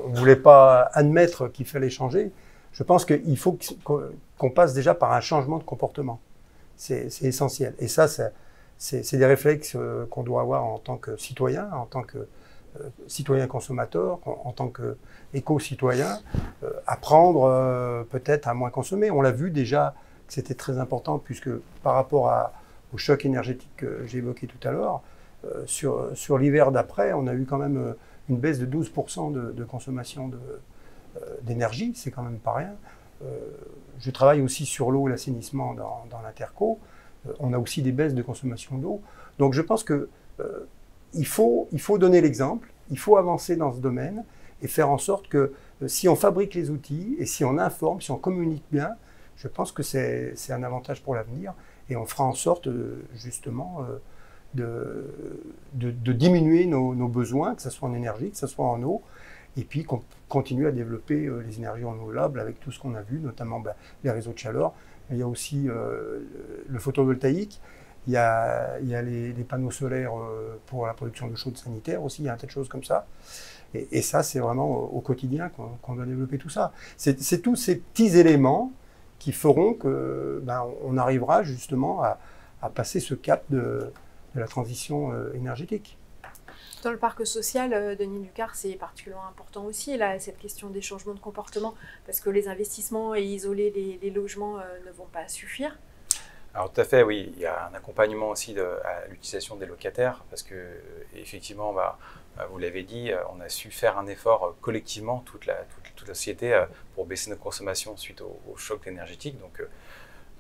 ne voulait pas admettre qu'il fallait changer. Je pense qu'il faut qu'on passe déjà par un changement de comportement. C'est essentiel. Et ça, c'est des réflexes qu'on doit avoir en tant que citoyen, en tant que citoyen consommateur, en tant qu'éco-citoyen, apprendre peut-être à moins consommer. On l'a vu déjà que c'était très important puisque par rapport au choc énergétique que j'ai évoqué tout à l'heure, sur l'hiver d'après, on a eu quand même une baisse de 12% de consommation d'énergie, c'est quand même pas rien. Je travaille aussi sur l'eau et l'assainissement dans l'Interco. On a aussi des baisses de consommation d'eau. Donc je pense que il faut donner l'exemple, il faut avancer dans ce domaine et faire en sorte que si on fabrique les outils et si on informe, si on communique bien, je pense que c'est un avantage pour l'avenir et on fera en sorte justement diminuer nos besoins, que ce soit en énergie, que ce soit en eau, et puis qu'on continue à développer les énergies renouvelables avec tout ce qu'on a vu, notamment les réseaux de chaleur. Il y a aussi le photovoltaïque, il y a les panneaux solaires pour la production de chaude sanitaire aussi, il y a un tas de choses comme ça. Et ça, c'est vraiment au quotidien qu'on doit développer tout ça. C'est tous ces petits éléments qui feront que on arrivera justement à passer ce cap de la transition énergétique. Dans le parc social, Denis Ducard, c'est particulièrement important aussi, là, cette question des changements de comportement, parce que les investissements et isoler les logements ne vont pas suffire. Alors tout à fait, oui, il y a un accompagnement aussi à l'utilisation des locataires, parce que effectivement, vous l'avez dit, on a su faire un effort collectivement, toute la société, pour baisser nos consommations suite au choc énergétique. Donc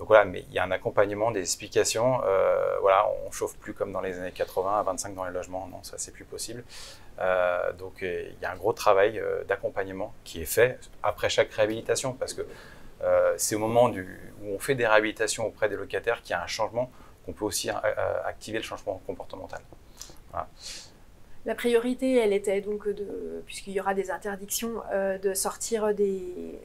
voilà, mais il y a un accompagnement, des explications. Voilà, on ne chauffe plus comme dans les années 80 à 25 dans les logements. Non, ça, c'est plus possible. Donc il y a un gros travail d'accompagnement qui est fait après chaque réhabilitation, parce que c'est au moment où on fait des réhabilitations auprès des locataires qu'il y a un changement, qu'on peut aussi activer le changement comportemental. Voilà. La priorité, elle était donc, puisqu'il y aura des interdictions, de sortir de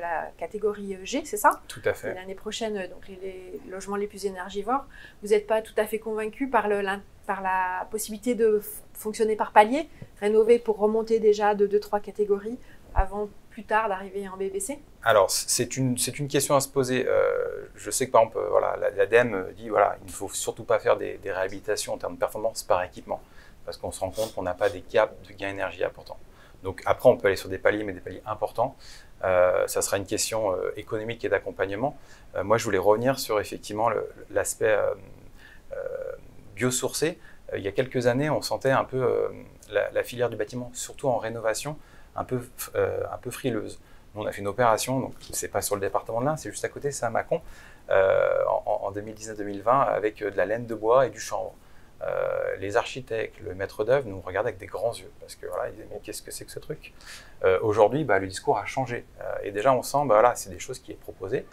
la catégorie G, c'est ça? Tout à fait. L'année prochaine, donc les logements les plus énergivores. Vous n'êtes pas tout à fait convaincu par la possibilité de fonctionner par palier, rénover pour remonter déjà de 2-3 catégories avant plus tard d'arriver en BBC? Alors, c'est une question à se poser. Je sais que par exemple, l'ADEME dit voilà, il ne faut surtout pas faire des réhabilitations en termes de performance par équipement, parce qu'on se rend compte qu'on n'a pas des caps de gain énergie importants. Donc après, on peut aller sur des paliers, mais des paliers importants. Ça sera une question économique et d'accompagnement. Moi, je voulais revenir sur effectivement l'aspect biosourcé. Il y a quelques années, on sentait un peu la filière du bâtiment, surtout en rénovation, un peu frileuse. Nous, on a fait une opération, donc c'est pas sur le département de l'Ain, c'est juste à côté, c'est à Mâcon, en 2019-2020, avec de la laine de bois et du chanvre. Les architectes, le maître d'œuvre nous regardent avec des grands yeux, parce que voilà, ils disaient mais qu'est-ce que c'est que ce truc? Aujourd'hui, le discours a changé, et déjà on sent, voilà, c'est des choses qui est proposées.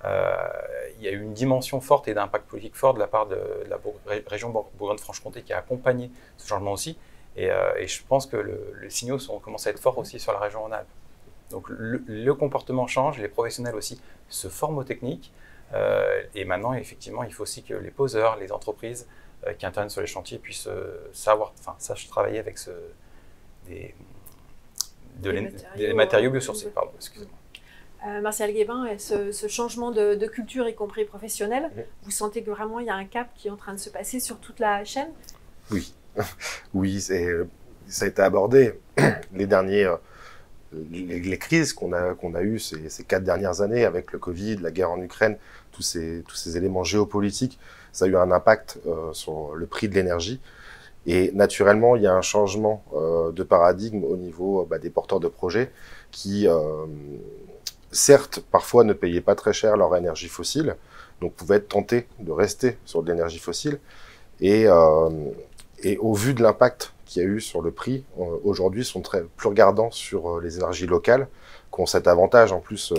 Il y a eu une dimension forte et d'impact politique fort de la part de la région Bourgogne-Franche-Comté qui a accompagné ce changement aussi, et je pense que les signaux commencent à être forts aussi sur la région Rhône-Alpes. Donc le comportement change, les professionnels aussi se forment aux techniques, et maintenant effectivement il faut aussi que les poseurs, les entreprises qui interviennent sur les chantiers puissent sachent travailler avec des matériaux biosourcés. Pardon, excusez-moi. Martial Guébin, ce changement de culture, y compris professionnelle, vous sentez que vraiment il y a un cap qui est en train de se passer sur toute la chaîne? Oui, oui, ça a été abordé. Les crises qu'on a eues ces 4 dernières années avec le Covid, la guerre en Ukraine, tous ces éléments géopolitiques, ça a eu un impact sur le prix de l'énergie. Et naturellement, il y a un changement de paradigme au niveau des porteurs de projets qui, certes, parfois ne payaient pas très cher leur énergie fossile, donc pouvaient être tentés de rester sur de l'énergie fossile. Et au vu de l'impact qu'il y a eu sur le prix, aujourd'hui sont plus regardants sur les énergies locales, qui ont cet avantage en plus.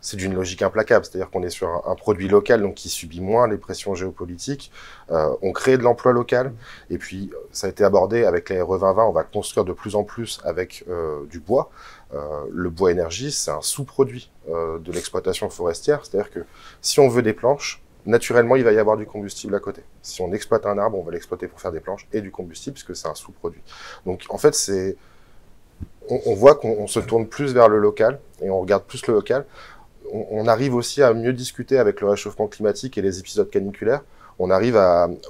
C'est d'une logique implacable, c'est-à-dire qu'on est sur un produit local donc qui subit moins les pressions géopolitiques, on crée de l'emploi local, et puis ça a été abordé avec les RE 2020, on va construire de plus en plus avec du bois. Le bois énergie, c'est un sous-produit de l'exploitation forestière, c'est-à-dire que si on veut des planches, naturellement il va y avoir du combustible à côté. Si on exploite un arbre, on va l'exploiter pour faire des planches et du combustible, puisque c'est un sous-produit. Donc en fait, on voit qu'on se tourne plus vers le local et on regarde plus le local. On arrive aussi à mieux discuter avec le réchauffement climatique et les épisodes caniculaires. On arrive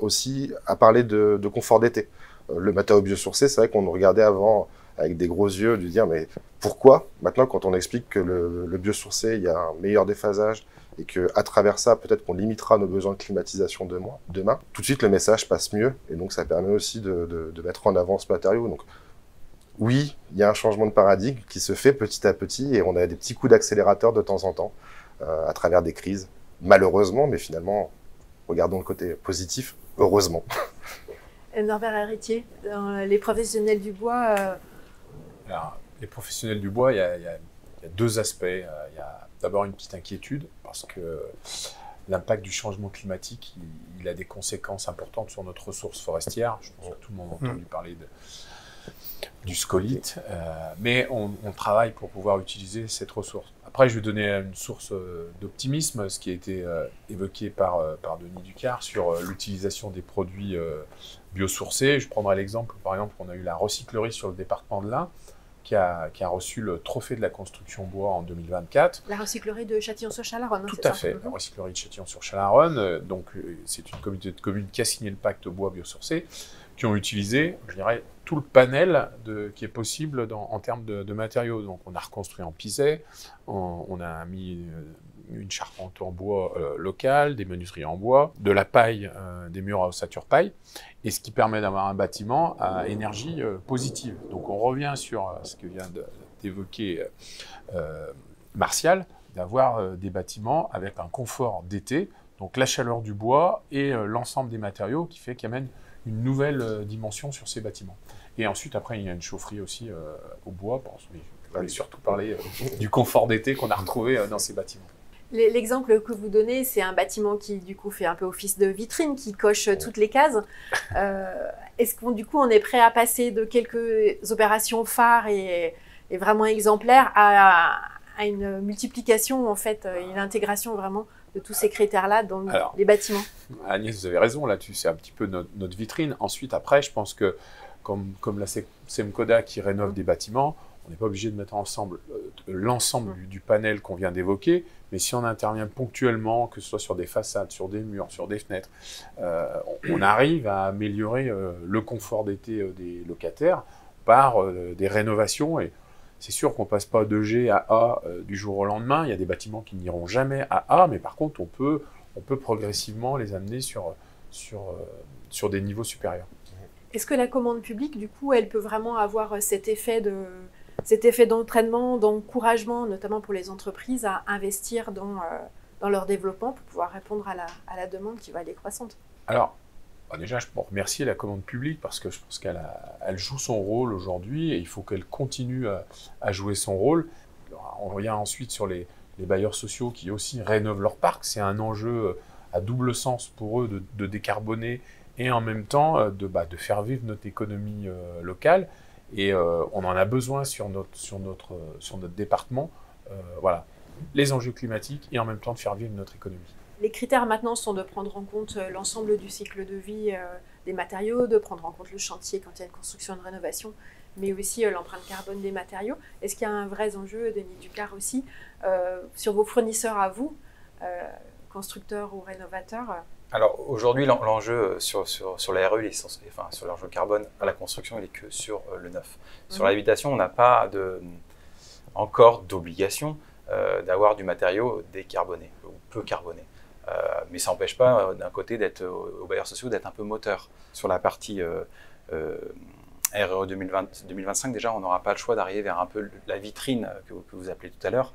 aussi à parler de confort d'été. Le matériau biosourcé, c'est vrai qu'on nous regardait avant avec des gros yeux, de dire mais pourquoi? Maintenant, quand on explique que le biosourcé, il y a un meilleur déphasage et qu'à travers ça, peut-être qu'on limitera nos besoins de climatisation demain, tout de suite le message passe mieux et donc ça permet aussi de mettre en avant ce matériau. Donc, oui, il y a un changement de paradigme qui se fait petit à petit et on a des petits coups d'accélérateur de temps en temps à travers des crises, malheureusement, mais finalement, regardons le côté positif, heureusement. Norbert Héritier, dans les professionnels du bois... Alors, les professionnels du bois, il y a 2 aspects. Il y a d'abord une petite inquiétude parce que l'impact du changement climatique, il a des conséquences importantes sur notre ressource forestière. Je pense que tout le monde a entendu parler du scolite, mais on travaille pour pouvoir utiliser cette ressource. Après, je vais donner une source d'optimisme, ce qui a été évoqué par Denis Ducard sur l'utilisation des produits biosourcés. Je prendrai l'exemple, par exemple, qu'on a eu la recyclerie sur le département de l'Ain, qui a reçu le trophée de la construction bois en 2024. La recyclerie de Châtillon-sur-Chalaronne, tout à fait, la recyclerie de Châtillon-sur-Chalaronne. Donc, c'est une communauté de communes qui a signé le pacte bois biosourcé, qui ont utilisé, je dirais, tout le panel qui est possible en termes de matériaux. Donc, on a reconstruit en pisé, on a mis une charpente en bois locale, des menuiseries en bois, de la paille, des murs à ossature paille, et ce qui permet d'avoir un bâtiment à énergie positive. Donc, on revient sur ce que vient d'évoquer Martial, d'avoir des bâtiments avec un confort d'été, donc la chaleur du bois et l'ensemble des matériaux qui fait qu'il amène une nouvelle dimension sur ces bâtiments. Et ensuite, après, il y a une chaufferie aussi au bois. Je vais surtout parler du confort d'été qu'on a retrouvé dans ces bâtiments. L'exemple que vous donnez, c'est un bâtiment qui, du coup, fait un peu office de vitrine, qui coche toutes les cases. Est-ce qu'on, du coup, on est prêt à passer de quelques opérations phares et vraiment exemplaires à une multiplication, en fait, une intégration vraiment de tous ces critères-là dans les bâtiments? Agnès, vous avez raison, là-dessus, c'est un petit peu notre vitrine. Ensuite, après, je pense que, comme la Semcoda qui rénove des bâtiments, on n'est pas obligé de mettre ensemble l'ensemble du panel qu'on vient d'évoquer, mais si on intervient ponctuellement, que ce soit sur des façades, sur des murs, sur des fenêtres, on arrive à améliorer le confort d'été des locataires par des rénovations. Et c'est sûr qu'on ne passe pas de G à A du jour au lendemain. Il y a des bâtiments qui n'iront jamais à A, mais par contre, on peut progressivement les amener sur des niveaux supérieurs. Est-ce que la commande publique, du coup, elle peut vraiment avoir cet effet d'entraînement, d'encouragement, notamment pour les entreprises, à investir dans leur développement pour pouvoir répondre à la demande qui va aller croissante? Alors, déjà, je peux remercier la commande publique parce que je pense qu'elle joue son rôle aujourd'hui et il faut qu'elle continue à jouer son rôle. Alors, on revient ensuite sur les bailleurs sociaux qui aussi rénovent leur parc. C'est un enjeu à double sens pour eux de décarboner et en même temps de faire vivre notre économie locale. Et on en a besoin sur notre département. Voilà, les enjeux climatiques et en même temps de faire vivre notre économie. Les critères maintenant sont de prendre en compte l'ensemble du cycle de vie des matériaux, de prendre en compte le chantier quand il y a une construction, une rénovation, mais aussi l'empreinte carbone des matériaux. Est-ce qu'il y a un vrai enjeu, Denis Ducard aussi, sur vos fournisseurs à vous, constructeurs ou rénovateurs? Alors aujourd'hui, l'enjeu sur la RE, sur l'enjeu carbone à la construction, il est que sur le neuf. Sur l'habitation, on n'a pas encore d'obligation d'avoir du matériau décarboné ou peu carboné. Mais ça n'empêche pas d'un côté aux bailleurs sociaux d'être un peu moteur. Sur la partie RE 2025, déjà, on n'aura pas le choix d'arriver vers un peu la vitrine que vous appelez tout à l'heure,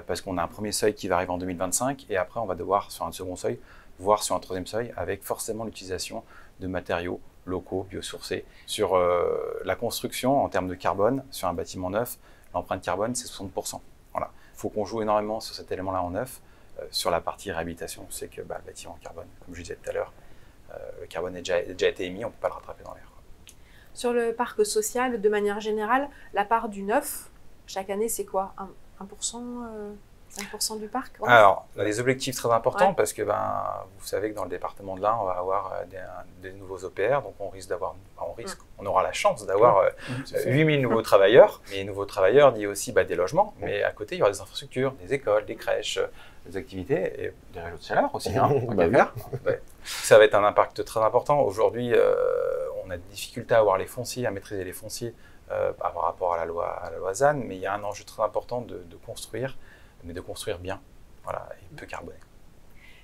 parce qu'on a un premier seuil qui va arriver en 2025 et après on va devoir, sur un second seuil, voire sur un troisième seuil, avec forcément l'utilisation de matériaux locaux, biosourcés. Sur la construction, en termes de carbone, sur un bâtiment neuf, l'empreinte carbone, c'est 60%. Voilà. Il faut qu'on joue énormément sur cet élément-là en neuf. Sur la partie réhabilitation, c'est que le bâtiment en carbone, comme je disais tout à l'heure, le carbone a déjà été émis, on ne peut pas le rattraper dans l'air. Sur le parc social, de manière générale, la part du neuf, chaque année, c'est quoi 1%, 5% du parc? Ouais. Alors, on a des objectifs très importants parce que vous savez que dans le département de l'Ain, on va avoir des nouveaux OPR, donc on aura la chance d'avoir 8000 nouveaux travailleurs. Mais nouveaux travailleurs dit aussi des logements, mais à côté, il y aura des infrastructures, des écoles, des crèches, des activités et des réseaux de chaleur aussi. Ça va être un impact très important. Aujourd'hui, on a des difficultés à avoir les fonciers, à maîtriser les fonciers par rapport à la loi ZAN, mais il y a un enjeu très important de construire, mais de construire bien, voilà, et peu carboné.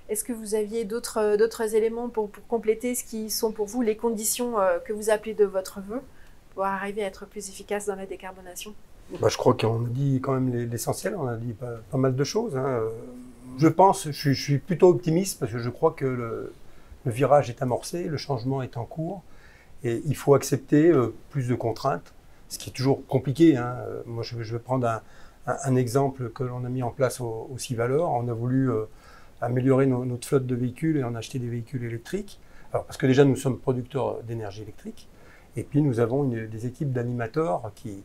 Est-ce que vous aviez d'autres éléments pour compléter ce qui sont pour vous les conditions que vous appelez de votre vœu pour arriver à être plus efficace dans la décarbonation? Je crois qu'on a dit quand même l'essentiel, on a dit pas mal de choses. Je pense, je suis plutôt optimiste parce que je crois que le virage est amorcé, le changement est en cours et il faut accepter plus de contraintes, ce qui est toujours compliqué. Moi, je vais prendre un exemple que l'on a mis en place au Civalor. On a voulu améliorer notre flotte de véhicules et en acheter des véhicules électriques. Alors, parce que déjà, nous sommes producteurs d'énergie électrique. Et puis, nous avons des équipes d'animateurs qui...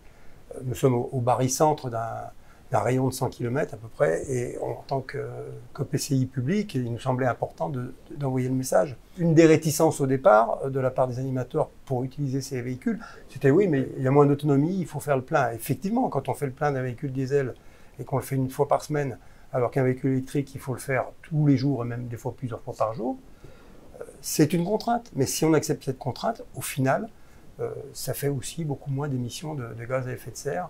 Nous sommes au barycentre d'un rayon de 100 km à peu près. Et en tant qu'EPCI public, il nous semblait important d'envoyer le message. Une des réticences au départ, de la part des animateurs pour utiliser ces véhicules, c'était oui, mais il y a moins d'autonomie, il faut faire le plein. Effectivement, quand on fait le plein d'un véhicule diesel et qu'on le fait une fois par semaine, alors qu'un véhicule électrique, il faut le faire tous les jours et même des fois plusieurs fois par jour, c'est une contrainte. Mais si on accepte cette contrainte, au final, ça fait aussi beaucoup moins d'émissions de gaz à effet de serre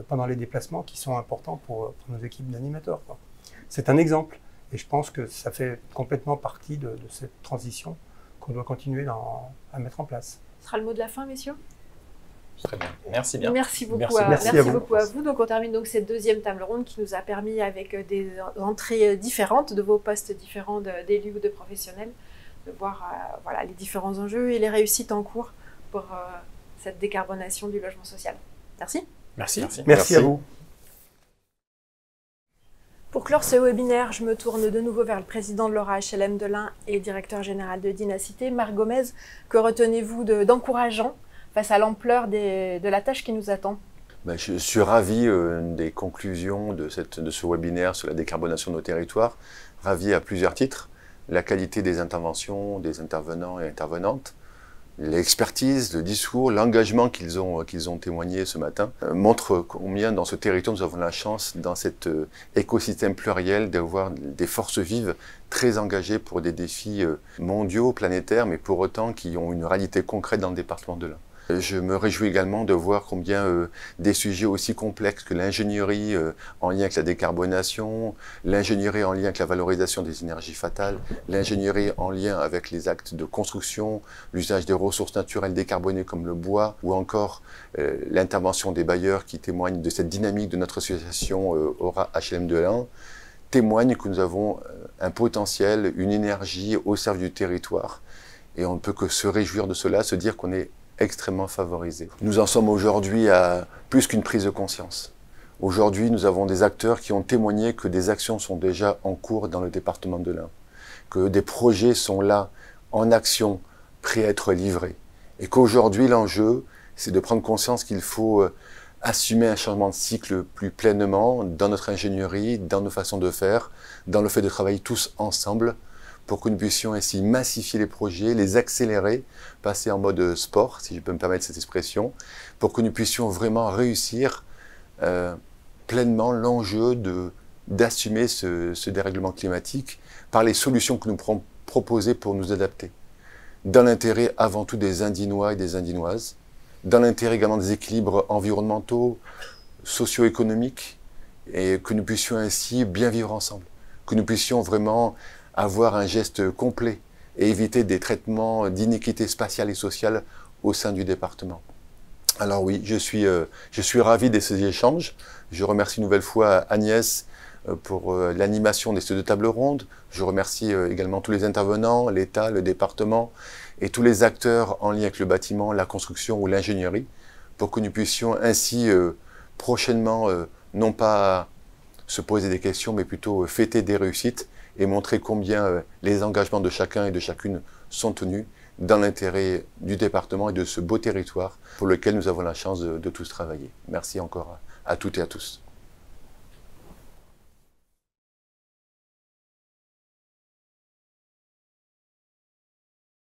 pendant les déplacements qui sont importants pour nos équipes d'animateurs. C'est un exemple. Et je pense que ça fait complètement partie de cette transition qu'on doit continuer à mettre en place. Ce sera le mot de la fin, messieurs? Très bien. Merci bien. Merci beaucoup, Merci beaucoup à vous. Donc on termine donc cette deuxième table ronde qui nous a permis, avec des entrées différentes de vos postes différents d'élus ou de professionnels, de voir voilà, les différents enjeux et les réussites en cours pour cette décarbonation du logement social. Merci. Merci. Merci à vous. Pour clore ce webinaire, je me tourne de nouveau vers le président de l'Aura HLM de l'Ain et directeur général de Dynacité, Marc Gomez. Que retenez-vous d'encourageant face à l'ampleur de la tâche qui nous attend? Je suis ravi des conclusions de ce webinaire sur la décarbonation de nos territoires. Ravi à plusieurs titres. La qualité des interventions, des intervenants et intervenantes, l'expertise, le discours, l'engagement qu'ils ont témoigné ce matin montrent combien dans ce territoire nous avons la chance, dans cet écosystème pluriel, d'avoir des forces vives très engagées pour des défis mondiaux, planétaires, mais pour autant qui ont une réalité concrète dans le département de l'Ain. Je me réjouis également de voir combien des sujets aussi complexes que l'ingénierie en lien avec la décarbonation, l'ingénierie en lien avec la valorisation des énergies fatales, l'ingénierie en lien avec les actes de construction, l'usage des ressources naturelles décarbonées comme le bois, ou encore l'intervention des bailleurs qui témoignent de cette dynamique de notre association Aura HLM de l'Ain, témoignent que nous avons un potentiel, une énergie au service du territoire. Et on ne peut que se réjouir de cela, se dire qu'on est extrêmement favorisés. Nous en sommes aujourd'hui à plus qu'une prise de conscience. Aujourd'hui, nous avons des acteurs qui ont témoigné que des actions sont déjà en cours dans le département de l'Ain, que des projets sont là, en action, prêts à être livrés. Et qu'aujourd'hui, l'enjeu, c'est de prendre conscience qu'il faut assumer un changement de cycle plus pleinement dans notre ingénierie, dans nos façons de faire, dans le fait de travailler tous ensemble, pour que nous puissions ainsi massifier les projets, les accélérer, passer en mode sport, si je peux me permettre cette expression, pour que nous puissions vraiment réussir pleinement l'enjeu d'assumer ce dérèglement climatique par les solutions que nous pourrons proposer pour nous adapter. Dans l'intérêt avant tout des Indinois et des Indinoises, dans l'intérêt également des équilibres environnementaux, socio-économiques, et que nous puissions ainsi bien vivre ensemble, que nous puissions vraiment avoir un geste complet et éviter des traitements d'inéquité spatiale et sociale au sein du département. Alors oui, je suis ravi de ces échanges. Je remercie une nouvelle fois Agnès pour l'animation de ces deux tables rondes. Je remercie également tous les intervenants, l'État, le département et tous les acteurs en lien avec le bâtiment, la construction ou l'ingénierie, pour que nous puissions ainsi prochainement non pas se poser des questions, mais plutôt fêter des réussites et montrer combien les engagements de chacun et de chacune sont tenus dans l'intérêt du département et de ce beau territoire pour lequel nous avons la chance de tous travailler. Merci encore à toutes et à tous.